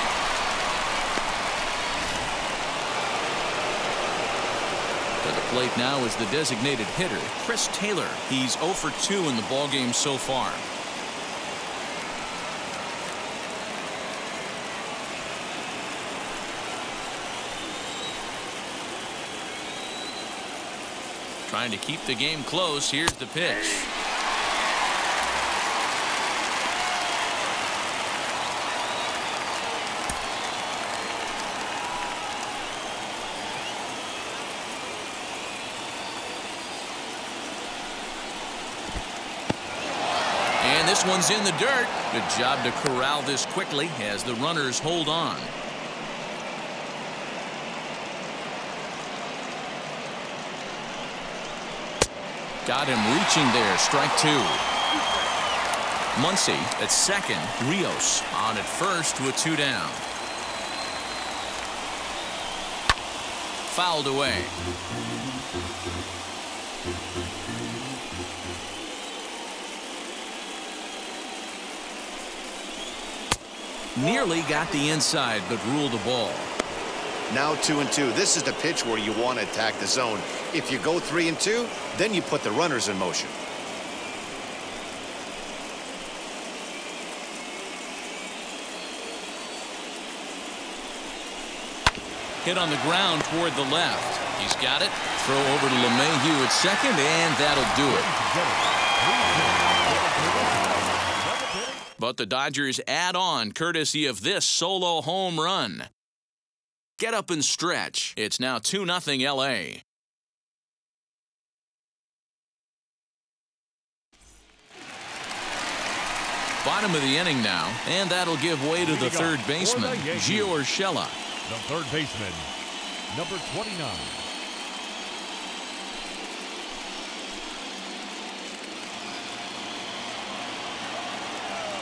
To the plate now is the designated hitter, Chris Taylor. He's 0 for 2 in the ballgame so far. Trying to keep the game close. Here's the pitch. And this one's in the dirt. Good job to corral this quickly as the runners hold on. Got him reaching there. Strike 2. Muncy at second. Rios on at first with 2 down. Fouled away. Nearly got the inside, but ruled the ball. Now 2-2. This is the pitch where you want to attack the zone. If you go 3-2, then you put the runners in motion. Hit on the ground toward the left. He's got it. Throw over to LeMahieu at second, and that'll do it. But the Dodgers add on courtesy of this solo home run. Get up and stretch. It's now 2-0 LA. Bottom of the inning now, and that'll give way to the third baseman, Gio Urshela. The third baseman, number 29.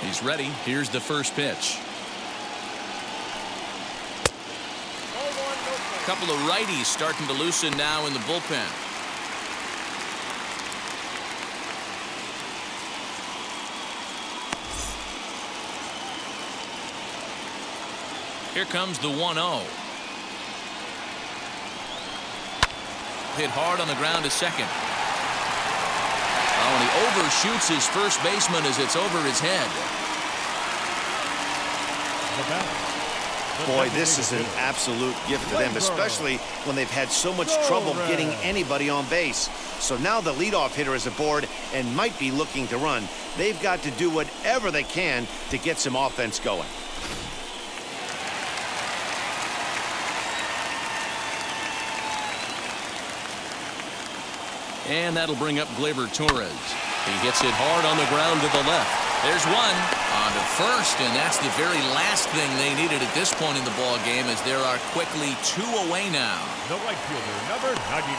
He's ready. Here's the first pitch. A couple of righties starting to loosen now in the bullpen. Here comes the 1-0. Hit hard on the ground to second. Oh, and he overshoots his first baseman as it's over his head. Boy, this is an absolute gift to them, especially when they've had so much trouble getting anybody on base. So now the leadoff hitter is aboard and might be looking to run. They've got to do whatever they can to get some offense going. And that'll bring up Gleyber Torres. He hits it hard on the ground to the left. There's one on to first, and that's the very last thing they needed at this point in the ball game, as there are quickly 2 away now. The right fielder, number 99,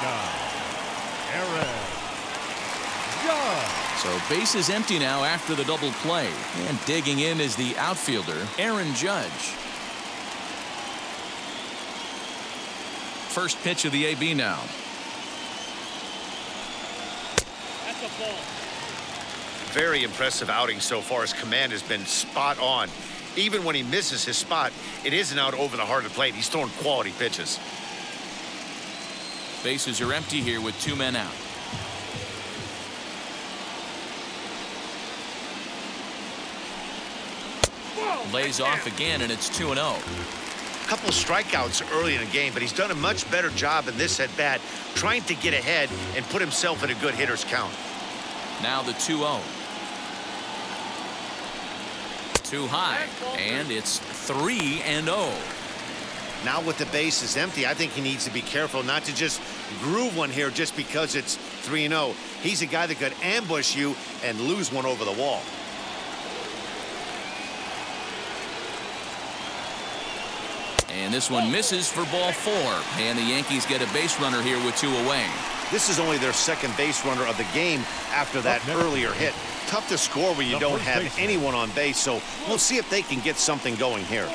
Aaron Judge. So base is empty now after the double play, and digging in is the outfielder, Aaron Judge. First pitch of the AB now. Very impressive outing so far. His command has been spot on. Even when he misses his spot, it isn't out over the heart of the plate. He's throwing quality pitches. Bases are empty here with 2 men out. Lays off again, and it's 2-0. Couple strikeouts early in the game, but he's done a much better job in this at bat, trying to get ahead and put himself in a good hitter's count. Now the 2-0. Too high, and it's 3-0. Now with the bases empty, I think he needs to be careful not to just groove one here just because it's 3-0. He's a guy that could ambush you and lose one over the wall. And this one misses for ball 4. And the Yankees get a base runner here with 2 away. This is only their second base runner of the game after that earlier hit. Tough to score when you don't have anyone on base, so we'll see if they can get something going here.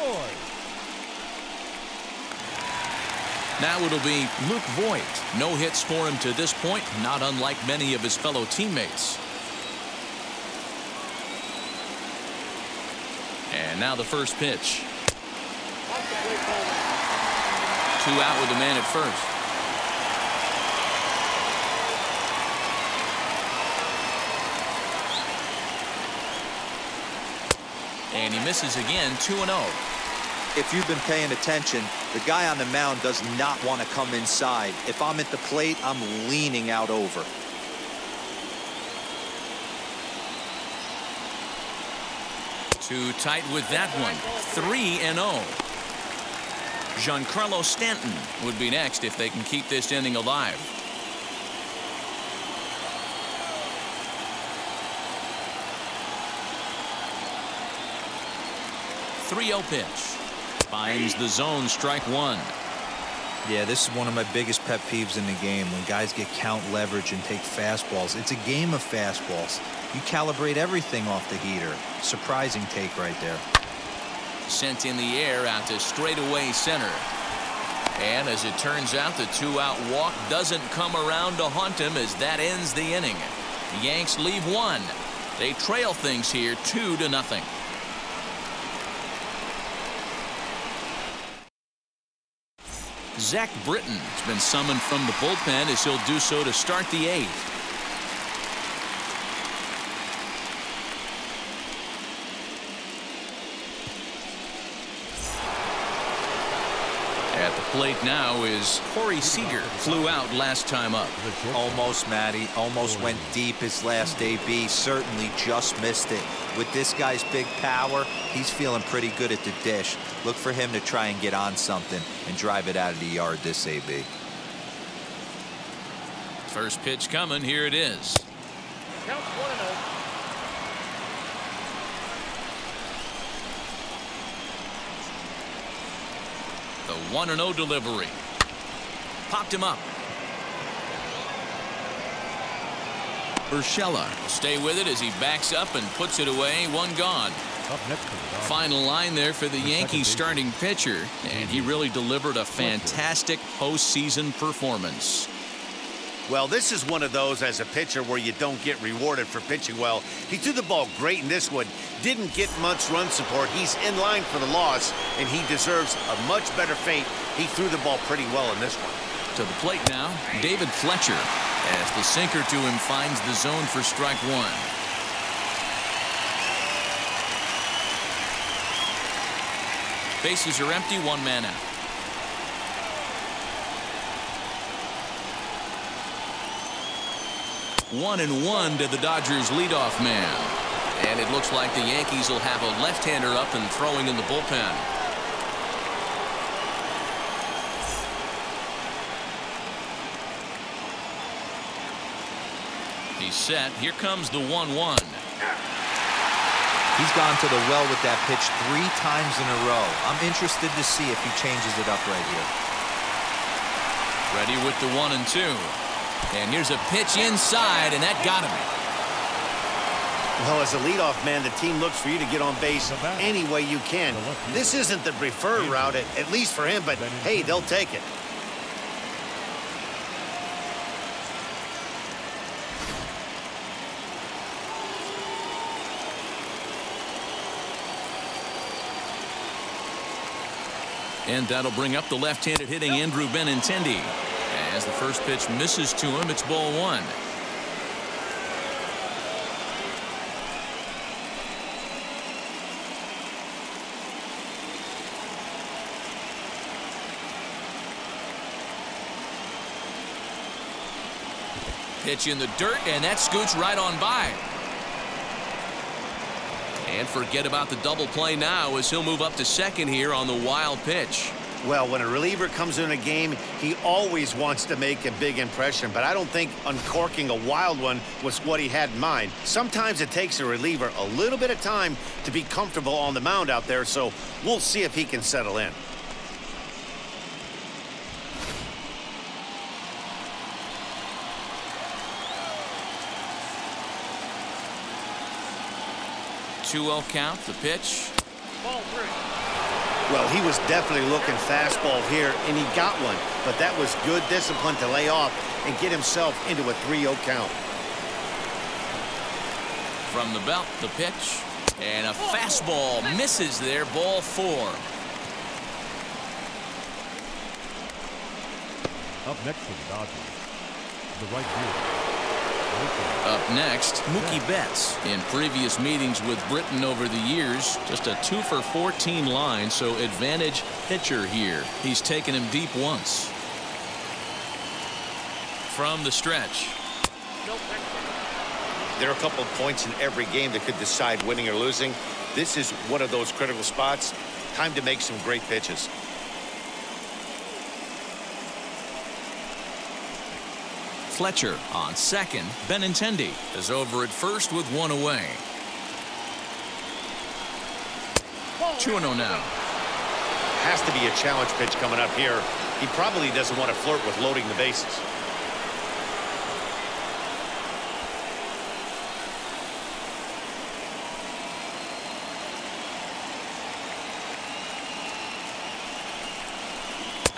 Now it'll be Luke Voigt. No hits for him to this point, not unlike many of his fellow teammates. And now the first pitch. 2 out with the man at first. And he misses again, 2-0. If you've been paying attention, the guy on the mound does not want to come inside. If I'm at the plate, I'm leaning out over. Too tight with that one. 3-0. Giancarlo Stanton would be next if they can keep this inning alive. .30 pitch. Finds the zone, strike 1. Yeah, this is one of my biggest pet peeves in the game, when guys get count leverage and take fastballs. It's a game of fastballs. You calibrate everything off the heater. Surprising take right there. Sent in the air out to straightaway center. And as it turns out, the 2-out walk doesn't come around to haunt him as that ends the inning. The Yanks leave 1. They trail things here 2-0. Zach Britton has been summoned from the bullpen as he'll do so to start the 8th. At the plate now is Corey Seager. Flew out last time up. Almost, Matty. Almost went deep his last AB. Certainly just missed it. With this guy's big power, he's feeling pretty good at the dish. Look for him to try and get on something and drive it out of the yard this AB. First pitch coming. Here it is. Count 1-0. The 1-0 delivery. Popped him up. Urshela will stay with it as he backs up and puts it away. 1 gone. Up next to the Final line there for the Yankees starting pitcher, and he really delivered a fantastic postseason performance. Well, this is one of those as a pitcher where you don't get rewarded for pitching well. He threw the ball great in this one. Didn't get much run support. He's in line for the loss, and he deserves a much better fate. He threw the ball pretty well in this one. To the plate now, David Fletcher, as the sinker to him finds the zone for strike 1. Bases are empty, 1 man out. One and 1 to the Dodgers leadoff man. And it looks like the Yankees will have a left-hander up and throwing in the bullpen. He's set. Here comes the 1-1. He's gone to the well with that pitch 3 times in a row. I'm interested to see if he changes it up right here. Ready with the 1 and 2. And here's a pitch inside, and that got him. Well, as a leadoff man, the team looks for you to get on base any way you can. This isn't the preferred route, at least for him, but hey, they'll take it. And that'll bring up the left-handed hitting Andrew Benintendi. As the first pitch misses to him, it's ball 1. Pitch in the dirt, and that scoots right on by. And forget about the double play now as he'll move up to second here on the wild pitch. Well, when a reliever comes in a game, he always wants to make a big impression, but I don't think uncorking a wild one was what he had in mind. Sometimes it takes a reliever a little bit of time to be comfortable on the mound out there, so we'll see if he can settle in. Two-0 count, the pitch. Ball 3. Well, he was definitely looking fastball here, and he got one. But that was good discipline to lay off and get himself into a 3-0 count. From the belt, the pitch. And a fastball misses there, ball 4. Up next for the Dodgers, the right fielder. Up next, Mookie Betts. In previous meetings with Britton over the years, just a 2 for 14 line, so advantage pitcher here. He's taken him deep once. From the stretch. There are a couple of points in every game that could decide winning or losing. This is one of those critical spots. Time to make some great pitches. Fletcher on second. Benintendi is over at first with one away. 2-0 now. Has to be a challenge pitch coming up here. He probably doesn't want to flirt with loading the bases.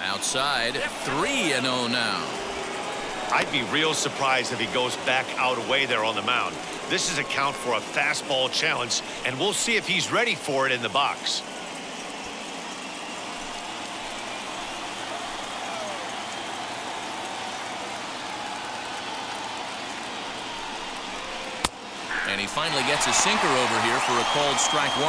Outside, 3-0 now. I'd be real surprised if he goes back out away there on the mound. This is a count for a fastball challenge, and we'll see if he's ready for it in the box. And he finally gets a sinker over here for a called strike 1.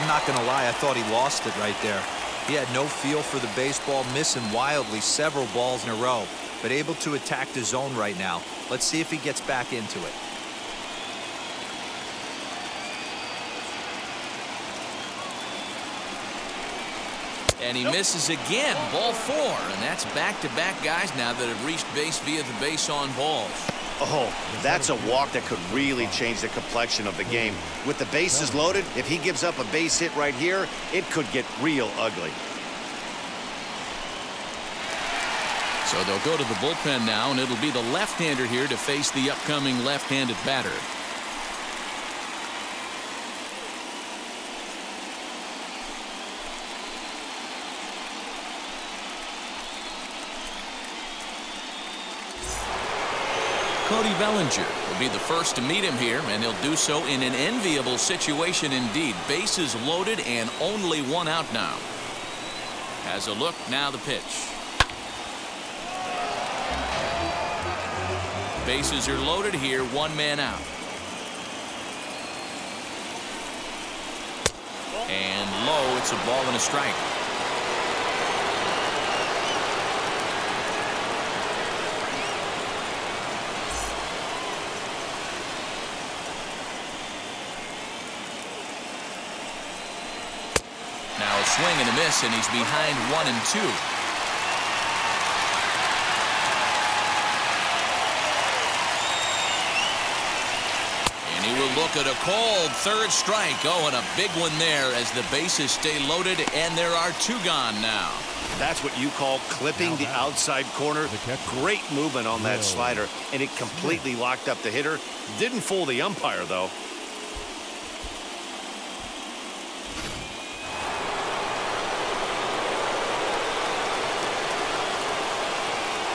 I'm not going to lie, I thought he lost it right there. He had no feel for the baseball, missing wildly several balls in a row, but able to attack the zone right now. Let's see if he gets back into it. And he misses again, ball 4, and that's back-to-back guys now that have reached base via the base on balls. Oh, that's a walk that could really change the complexion of the game. With the bases loaded, if he gives up a base hit right here, it could get real ugly. So they'll go to the bullpen now, and it'll be the left-hander here to face the upcoming left-handed batter. Cody Bellinger will be the first to meet him here, and he'll do so in an enviable situation indeed. Bases loaded and only one out now. Has a look, now the pitch. Bases are loaded here, one man out. And low, it's a ball and a strike. Now a swing and a miss, and he's behind 1-2. And he will look at a called third strike. Oh, and a big one there as the bases stay loaded, and there are 2 gone now. That's what you call clipping the outside corner. Great movement on that slider, and it completely locked up the hitter. Didn't fool the umpire, though.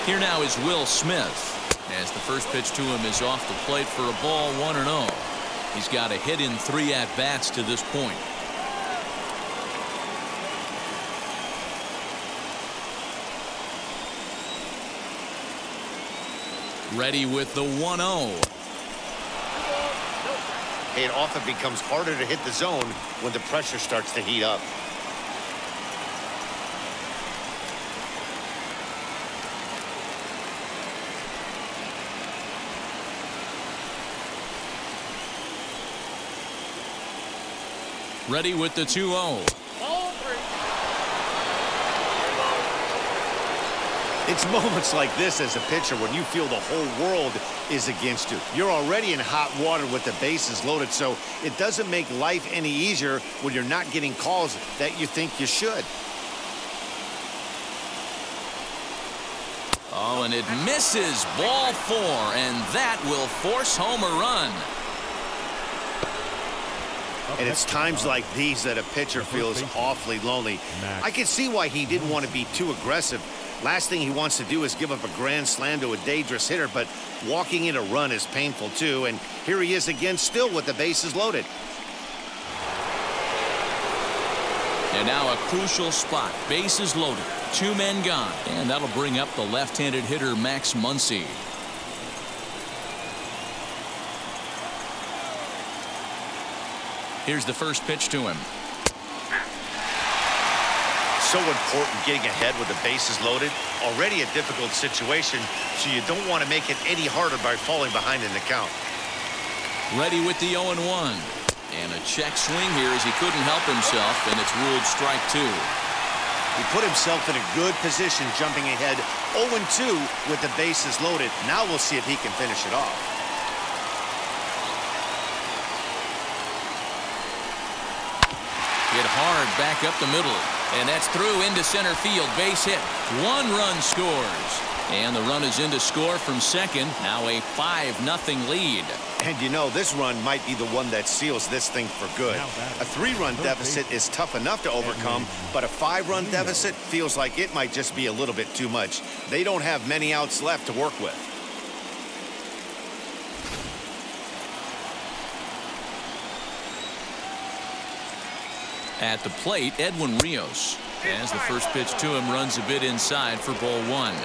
Here now is Will Smith, as the first pitch to him is off the plate for a ball, 1-0. He's got a hit in 3 at-bats to this point. Ready with the 1-0. It often becomes harder to hit the zone when the pressure starts to heat up. Ready with the 2-0. It's moments like this as a pitcher when you feel the whole world is against you. You're already in hot water with the bases loaded, so it doesn't make life any easier when you're not getting calls that you think you should. Oh, and it misses. Ball 4, and that will force home a run. And it's times like these that a pitcher feels awfully lonely. I can see why he didn't want to be too aggressive. Last thing he wants to do is give up a grand slam to a dangerous hitter, but walking in a run is painful too. And here he is again, still with the bases loaded. And now a crucial spot. Bases loaded. 2 men gone. And that'll bring up the left-handed hitter, Max Muncy. Here's the first pitch to him. So important getting ahead with the bases loaded. Already a difficult situation, so you don't want to make it any harder by falling behind in the count. Ready with the 0-1. And a check swing here as he couldn't help himself, and it's ruled strike 2. He put himself in a good position jumping ahead 0-2 with the bases loaded. Now we'll see if he can finish it off. Hit hard back up the middle. And that's through into center field. Base hit. 1 run scores. And the run is in to score from second. Now a 5-0 lead. And you know, this run might be the one that seals this thing for good. A 3-run deficit is tough enough to overcome, but a 5-run deficit feels like it might just be a little bit too much. They don't have many outs left to work with. At the plate, Edwin Rios. As the first pitch to him runs a bit inside for ball 1.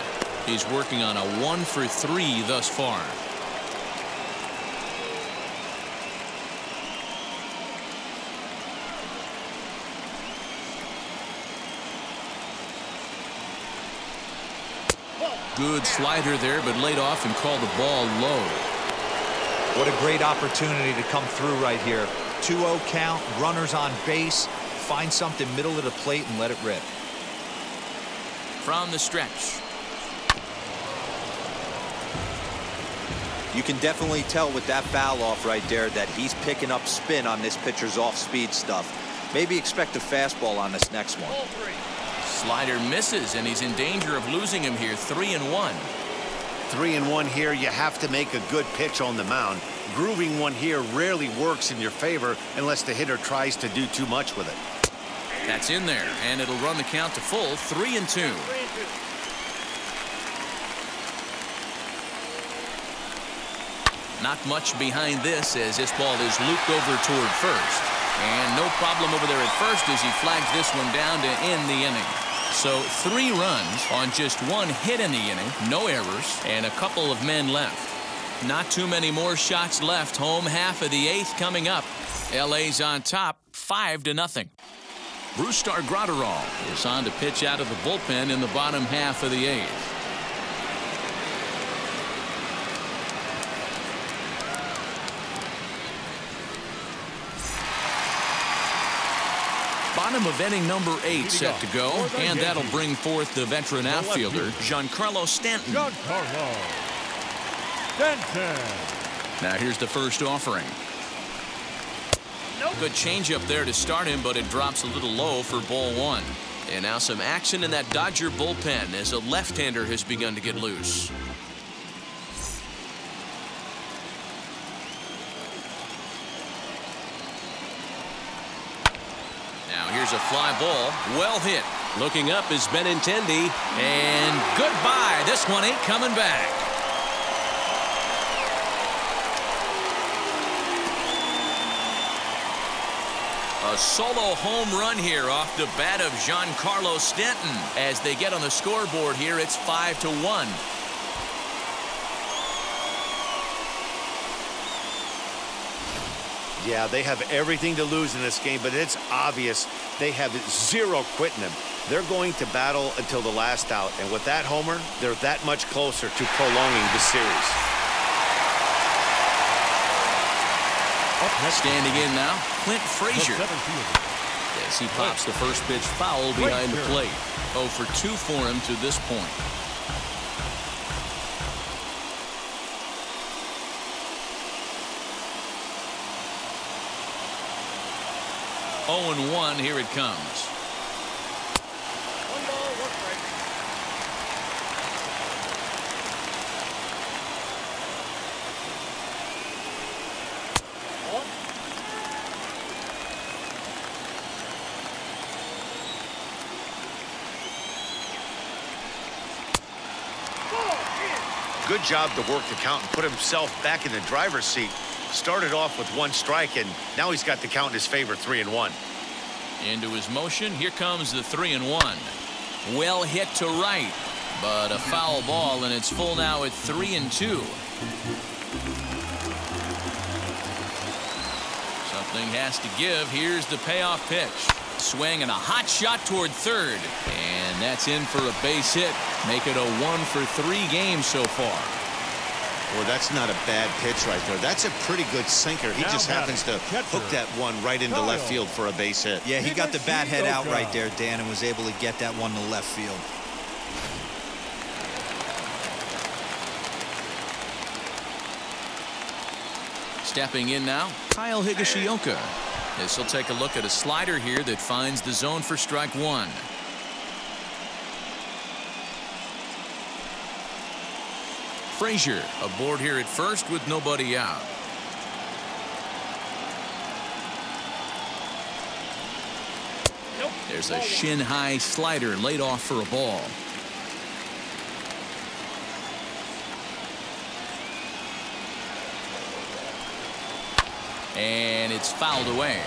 He's working on a 1-for-3 thus far. Good slider there, but laid off and called the ball low. What a great opportunity to come through right here. 2-0 count, runners on base. Find something middle of the plate and let it rip. From the stretch. You can definitely tell with that foul off right there that he's picking up spin on this pitcher's off-speed stuff. Maybe expect a fastball on this next one. Slider misses, and he's in danger of losing him here. 3-1. 3-1 here. You have to make a good pitch on the mound. Grooving one here rarely works in your favor unless the hitter tries to do too much with it. That's in there, and it'll run the count to full. 3-2. Not much behind this as this ball is looped over toward first. And no problem over there at first as he flags this one down to end the inning. So 3 runs on just 1 hit in the inning, no errors, and a couple of men left. Not too many more shots left. Home half of the 8th coming up. LA's on top, 5-0. Brusdar Graterol is on to pitch out of the bullpen in the bottom half of the 8th. Bottom of inning number 8 set to go, and that'll bring forth the veteran outfielder, Giancarlo Stanton. Giancarlo Stanton. Now here's the first offering. Good changeup there to start him, but it drops a little low for ball 1. And now some action in that Dodger bullpen as a left-hander has begun to get loose. Now here's a fly ball, well hit. Looking up is Benintendi, and goodbye. This one ain't coming back. A solo home run here off the bat of Giancarlo Stanton. As they get on the scoreboard here, it's 5-1. Yeah, they have everything to lose in this game, but it's obvious they have zero quitting them. They're going to battle until the last out, and with that homer, they're that much closer to prolonging the series. Standing in now, Clint Frazier. As he pops the first pitch foul behind the plate. 0 for 2 for him to this point. 0-1. Here it comes. One ball, one strike. Good job to work the count and put himself back in the driver's seat. Started off with 1 strike, and now he's got the count in his favor, 3-1. Into his motion. Here comes the 3-1. Well hit to right, but a foul ball, and it's full now at 3-2. Something has to give. Here's the payoff pitch. Swing and a hot shot toward third. And that's in for a base hit. Make it a 1-for-3 game so far. Well, that's not a bad pitch right there. That's a pretty good sinker. He just happens to hook that one right into left field for a base hit. Yeah, he got the bat head out right there, Dan, and was able to get that one to left field. Stepping in now, Kyle Higashioka. This will take a look at a slider here that finds the zone for strike 1. Frazier aboard here at first with nobody out. There's a shin-high slider laid off for a ball. And it's fouled away.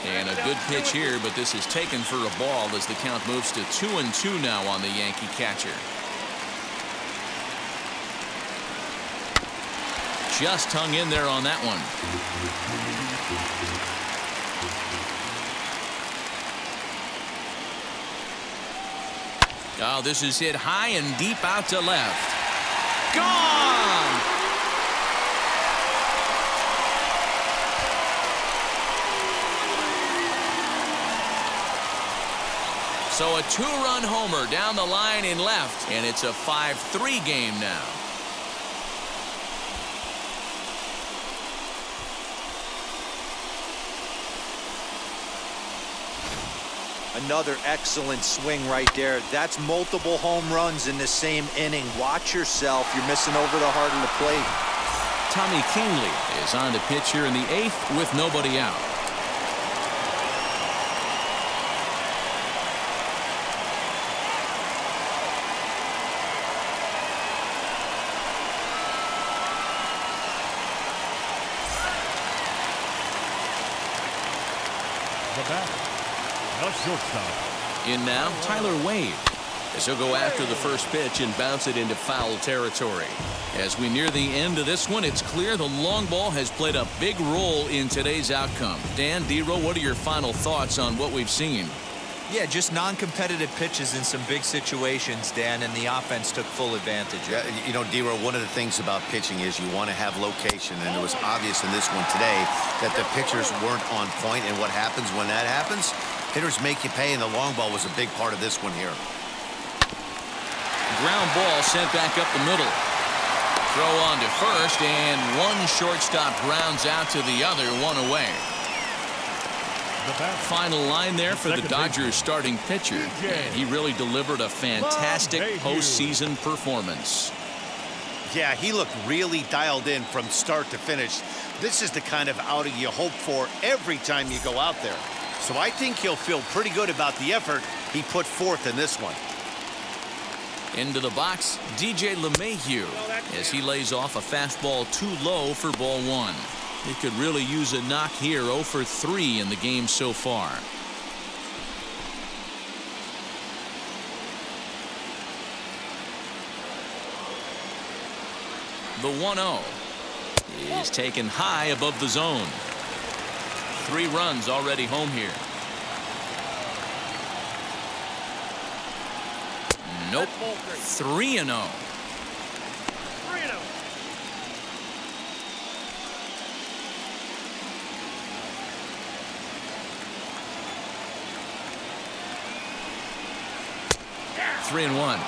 And a good pitch here, but this is taken for a ball as the count moves to 2-2 now on the Yankee catcher. Just hung in there on that one. Oh, this is hit high and deep out to left. Gone! So a 2-run homer down the line in left, and it's a 5-3 game now. Another excellent swing right there. That's multiple home runs in the same inning. Watch yourself. You're missing over the heart of the plate. Tommy Kingley is on to pitch here in the 8th with nobody out. The batter, the shortstop. In now, Tyler Wade, as he'll go after the first pitch and bounce it into foul territory. As we near the end of this one, it's clear the long ball has played a big role in today's outcome. Dan, Dero, what are your final thoughts on what we've seen? Yeah, just non-competitive pitches in some big situations, Dan, and the offense took full advantage. Yeah, you know, Dero, one of the things about pitching is you want to have location, and it was obvious in this one today that the pitchers weren't on point, and what happens when that happens? Hitters make you pay, and the long ball was a big part of this one here. Ground ball sent back up the middle. Throw on to first, and one shortstop grounds out to the other, one away. Final line there for the Dodgers starting pitcher, and he really delivered a fantastic postseason performance. Yeah, he looked really dialed in from start to finish. This is the kind of outing you hope for every time you go out there. So I think he'll feel pretty good about the effort he put forth in this one. Into the box, DJ LeMahieu, as he lays off a fastball too low for ball 1. He could really use a knock here. 0 for 3 in the game so far. The 1-0 is taken high above the zone. 3 runs already home here. Nope. 3-0. 3-1.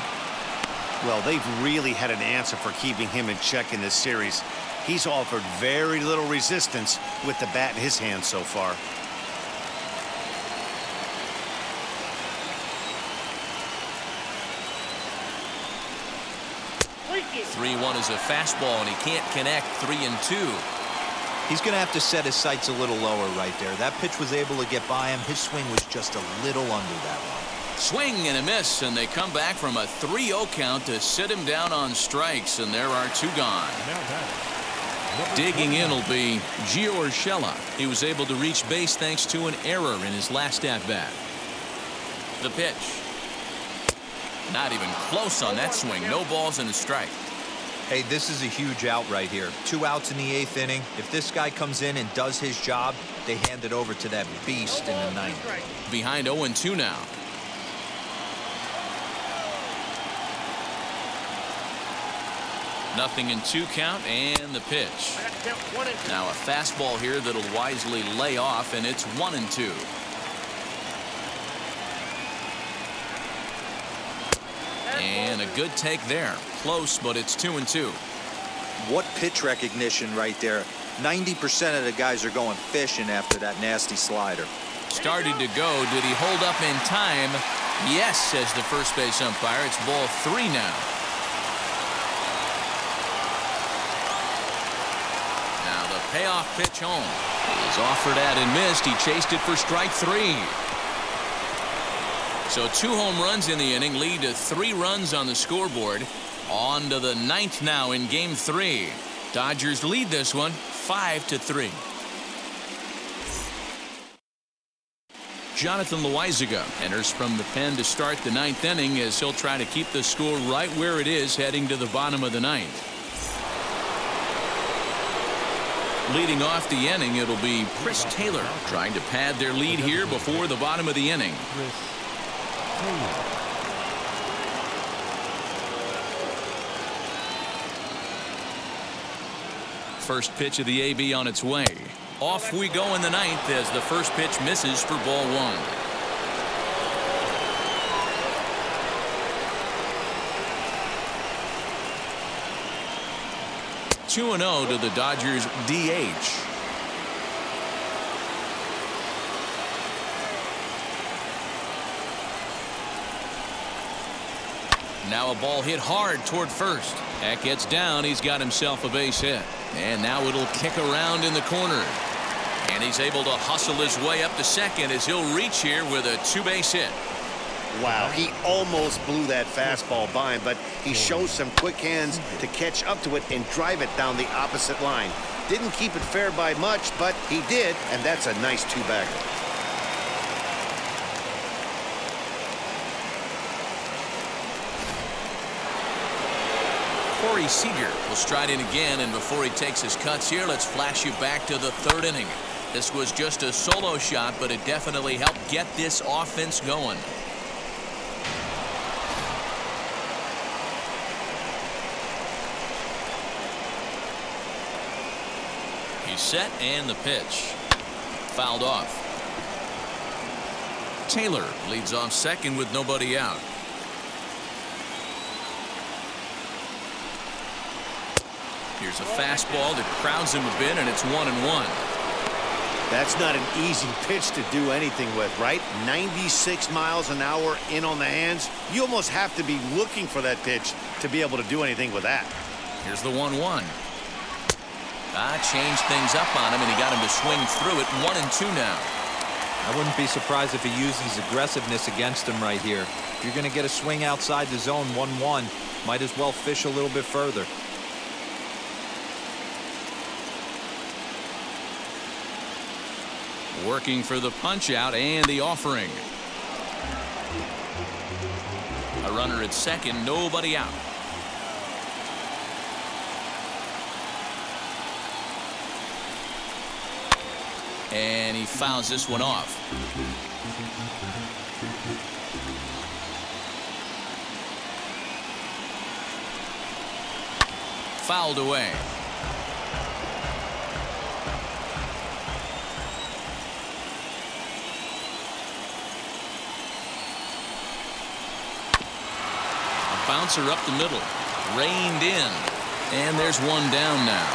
Well, they've really had an answer for keeping him in check in this series. He's offered very little resistance with the bat in his hand so far. 3-1 is a fastball, and he can't connect. 3-2. He's going to have to set his sights a little lower right there. That pitch was able to get by him. His swing was just a little under that one. Swing and a miss, and they come back from a 3-0 count to sit him down on strikes, and there are 2 gone. Digging in will be Gio Urshela. He was able to reach base thanks to an error in his last at-bat. The pitch. Not even close on that swing. No balls and a strike. Hey, this is a huge out right here. 2 outs in the 8th inning. If this guy comes in and does his job, they hand it over to that beast in the 9th. Behind 0-2 now. Nothing in 2 count, and the pitch. Now a fastball here that'll wisely lay off, and it's 1-2. And a good take there. Close, but it's 2-2. What pitch recognition right there. 90% of the guys are going fishing after that nasty slider. Started to go. Did he hold up in time? Yes, says the first base umpire. It's ball 3 now. Now the payoff pitch home. It was offered at and missed. He chased it for strike 3. So 2 home runs in the inning lead to 3 runs on the scoreboard. On to the 9th now in game 3. Dodgers lead this one 5-3. Jonathan Loaizaga enters from the pen to start the 9th inning as he'll try to keep the score right where it is heading to the bottom of the 9th. Leading off the inning, it'll be Chris Taylor trying to pad their lead here before the bottom of the inning. First pitch of the AB on its way. Off we go in the 9th as the first pitch misses for ball 1. (2-0) to the Dodgers DH. Now a ball hit hard toward first. That gets down. He's got himself a base hit. And now it'll kick around in the corner. And he's able to hustle his way up to second as he'll reach here with a 2-base hit. Wow, he almost blew that fastball by him, but he shows some quick hands to catch up to it and drive it down the opposite line. Didn't keep it fair by much, but he did, and that's a nice 2-bagger. Corey Seager will stride in again, and before he takes his cuts here, let's flash you back to the 3rd inning. This was just a solo shot, but it definitely helped get this offense going. He's set, and the pitch. Fouled off. Taylor leads off second with nobody out. Here's a fastball that crowds him a bit, and it's 1-1. That's not an easy pitch to do anything with, right? 96 miles an hour in on the hands. You almost have to be looking for that pitch to be able to do anything with that. Here's the 1-1. Changed things up on him, and he got him to swing through it. 1-2 now. I wouldn't be surprised if he used his aggressiveness against him right here. If you're going to get a swing outside the zone 1-1, might as well fish a little bit further. Working for the punch out and the offering. A runner at second, nobody out. And he fouls this one off. Fouled away. bouncer up the middle. Reined in. And there's one down now.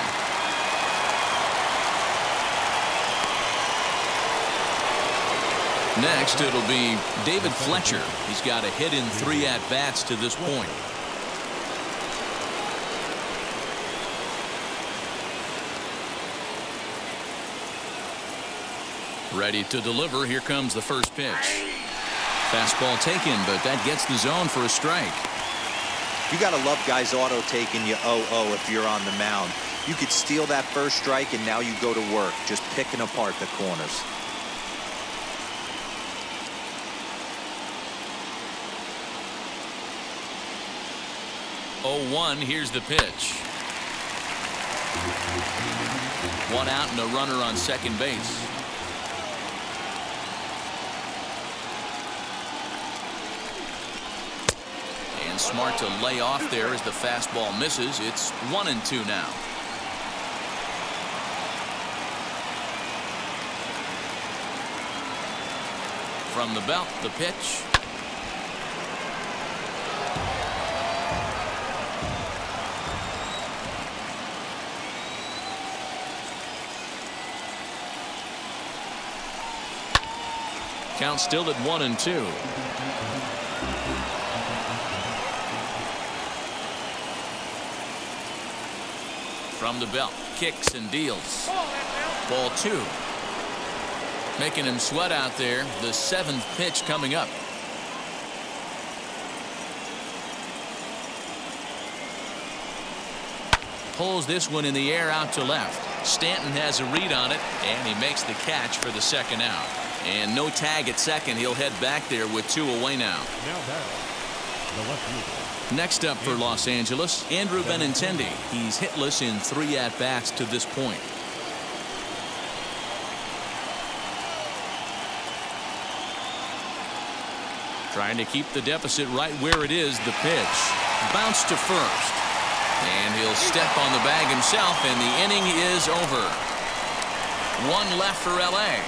Next, it'll be David Fletcher. He's got a hit in 3 at-bats to this point. Ready to deliver. Here comes the first pitch. Fastball taken, but that gets the zone for a strike. You got to love guys auto taking you 0-0 if you're on the mound. You could steal that first strike, and now you go to work, just picking apart the corners. Here's the pitch. 1 out and a runner on second base. And smart to lay off there as the fastball misses. It's 1-2 now. From the belt, the pitch. Count still at 1-2. From the belt, kicks and deals. Ball 2. Making him sweat out there. The 7th pitch coming up. Pulls this one in the air out to left. Stanton has a read on it, and he makes the catch for the 2nd out. And no tag at second. He'll head back there with 2 away now. The left fielder. Next up for Los Angeles, Andrew Benintendi. He's hitless in 3 at-bats to this point. Trying to keep the deficit right where it is. The pitch. Bounce to first. And he'll step on the bag himself, and the inning is over. 1 left for L.A.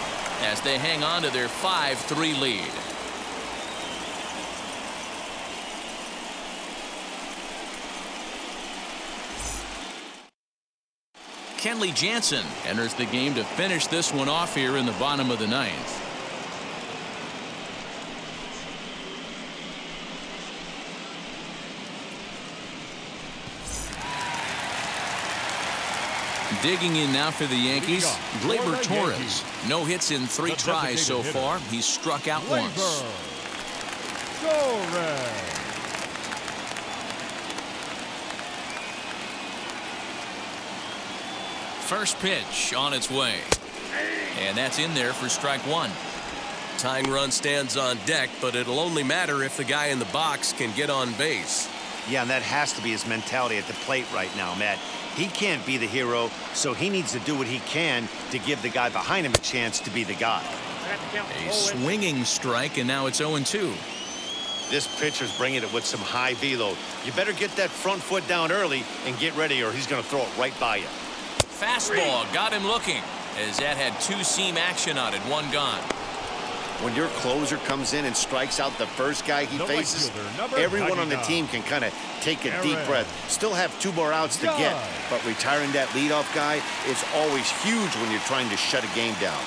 as they hang on to their 5-3 lead. Kenley Jansen enters the game to finish this one off here in the bottom of the 9th. Digging in now for the Yankees, Gleyber Torres. No hits in 3 tries so far. He's struck out once. First pitch on its way. And that's in there for strike 1. Tying run stands on deck, but it'll only matter if the guy in the box can get on base. Yeah, and that has to be his mentality at the plate right now, Matt. He can't be the hero, so he needs to do what he can to give the guy behind him a chance to be the guy. A swinging strike, and now it's 0-2. This pitcher's bringing it with some high velo. You better get that front foot down early and get ready, or he's going to throw it right by you. Fastball got him looking, as that had 2-seam action on it. 1 gone. When your closer comes in and strikes out the first guy he faces, everyone on the team can kind of take a deep breath. Still have 2 more outs to get, but retiring that leadoff guy is always huge when you're trying to shut a game down.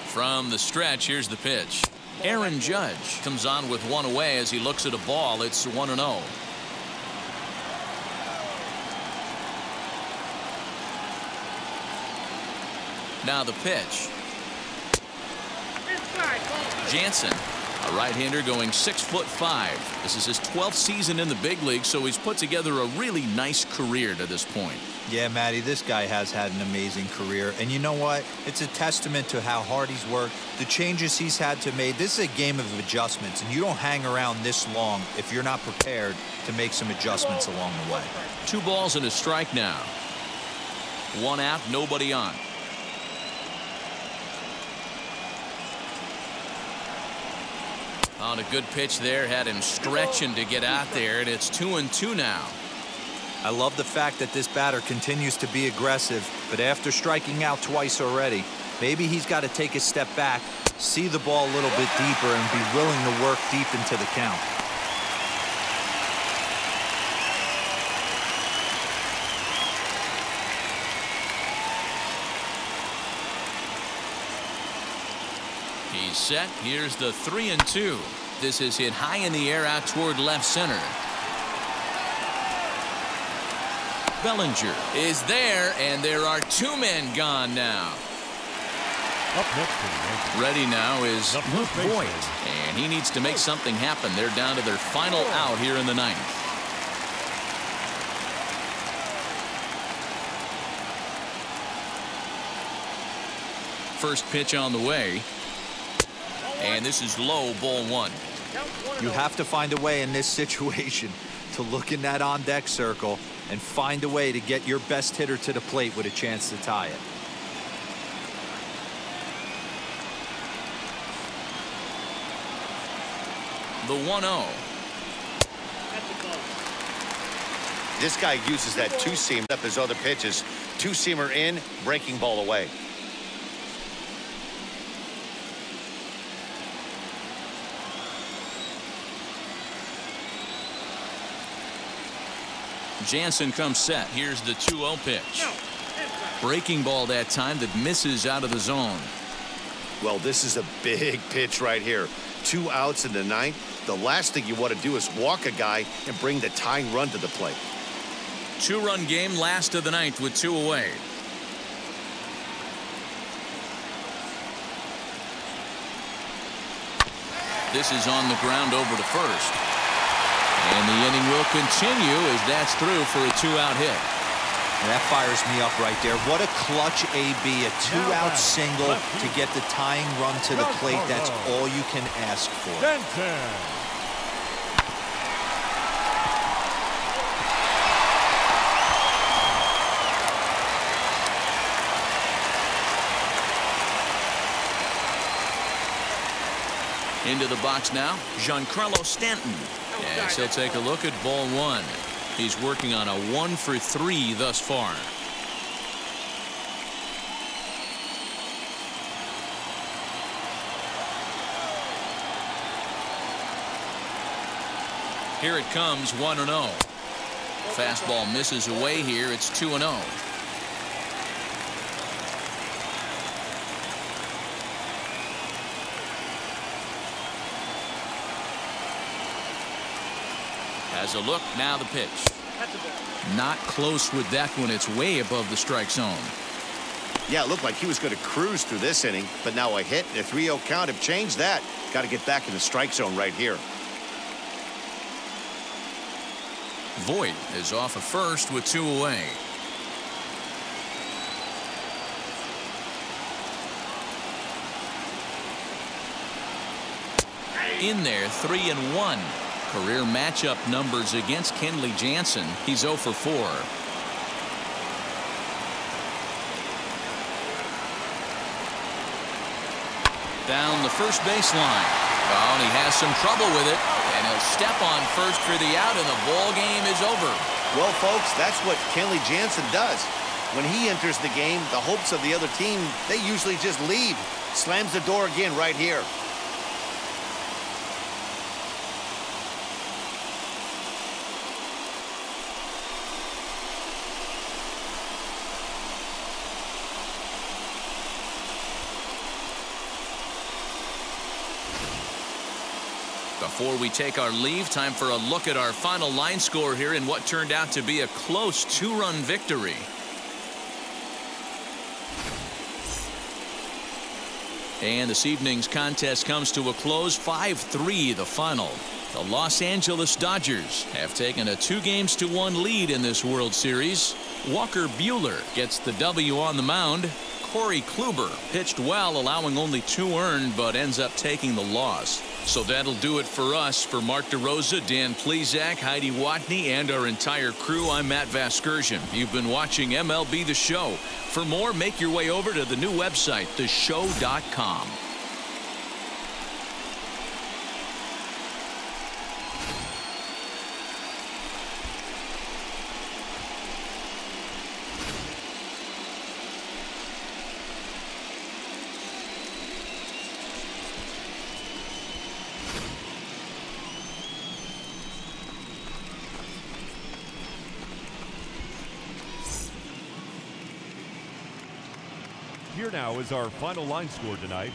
From the stretch, here's the pitch. Aaron Judge comes on with 1 away as he looks at a ball. It's 1-0. Now the pitch. Jansen, a right-hander going 6'5". This is his 12th season in the big league, so he's put together a really nice career to this point. Yeah, Matty, this guy has had an amazing career. And you know what? It's a testament to how hard he's worked, the changes he's had to make. This is a game of adjustments, and you don't hang around this long if you're not prepared to make some adjustments along the way. 2 balls and a strike now. 1 out, nobody on. On a good pitch there, had him stretching to get out there, and it's 2-2 now. I love the fact that this batter continues to be aggressive, but after striking out twice already, maybe he's got to take a step back, see the ball a little bit deeper, and be willing to work deep into the count. He's set. Here's the 3-2. This is hit high in the air out toward left center. Bellinger is there, and there are two men gone now. Up next for the Yankees. Ready now is The first baseman. Voit, and he needs to make something happen. They're down to their final out here in the ninth. First pitch on the way. And this is low, ball one. You have to find a way in this situation to look in that on-deck circle and find a way to get your best hitter to the plate with a chance to tie it. The 1-0. This guy uses that two-seam up his other pitches. Two-seamer in, breaking ball away. Jansen comes set. Here's the 2-0 pitch. Breaking ball that time that misses out of the zone. Well, this is a big pitch right here. 2 outs in the ninth. The last thing you want to do is walk a guy and bring the tying run to the plate. 2-run game, last of the ninth with 2 away. This is on the ground over to first. And the inning will continue as that's through for a 2-out hit. And that fires me up right there. What a clutch AB, a 2-out single to get the tying run to the plate. That's all you can ask for. Denton. Into the box now, Giancarlo Stanton. As he'll take a look at ball one. He's working on a 1-for-3 thus far. Here it comes, 1-0. Fastball misses away here. It's 2-0. Has a look, now the pitch. Not close with that one. It's way above the strike zone. Yeah, it looked like he was going to cruise through this inning, but now a hit and a 3-0 count have changed that. Got to get back in the strike zone right here. Voit is off of first with 2 away. In there, 3-1. Career matchup numbers against Kenley Jansen. He's 0 for 4. Down the first baseline. Oh, and he has some trouble with it. And he'll step on first for the out, and the ball game is over. Well, folks, that's what Kenley Jansen does. When he enters the game, the hopes of the other team, they usually just leave. Slams the door again right here. Before we take our leave, time for a look at our final line score here in what turned out to be a close 2-run victory. And this evening's contest comes to a close, 5-3 the final. The Los Angeles Dodgers have taken a 2-1 lead in this World Series. Walker Buehler gets the W on the mound. Corey Kluber pitched well, allowing only 2 earned, but ends up taking the loss. So that'll do it for us. For Mark DeRosa, Dan Plesac, Heidi Watney, and our entire crew, I'm Matt Vasgersian. You've been watching MLB The Show. For more, make your way over to the new website, theshow.com. Here now is our final line score tonight.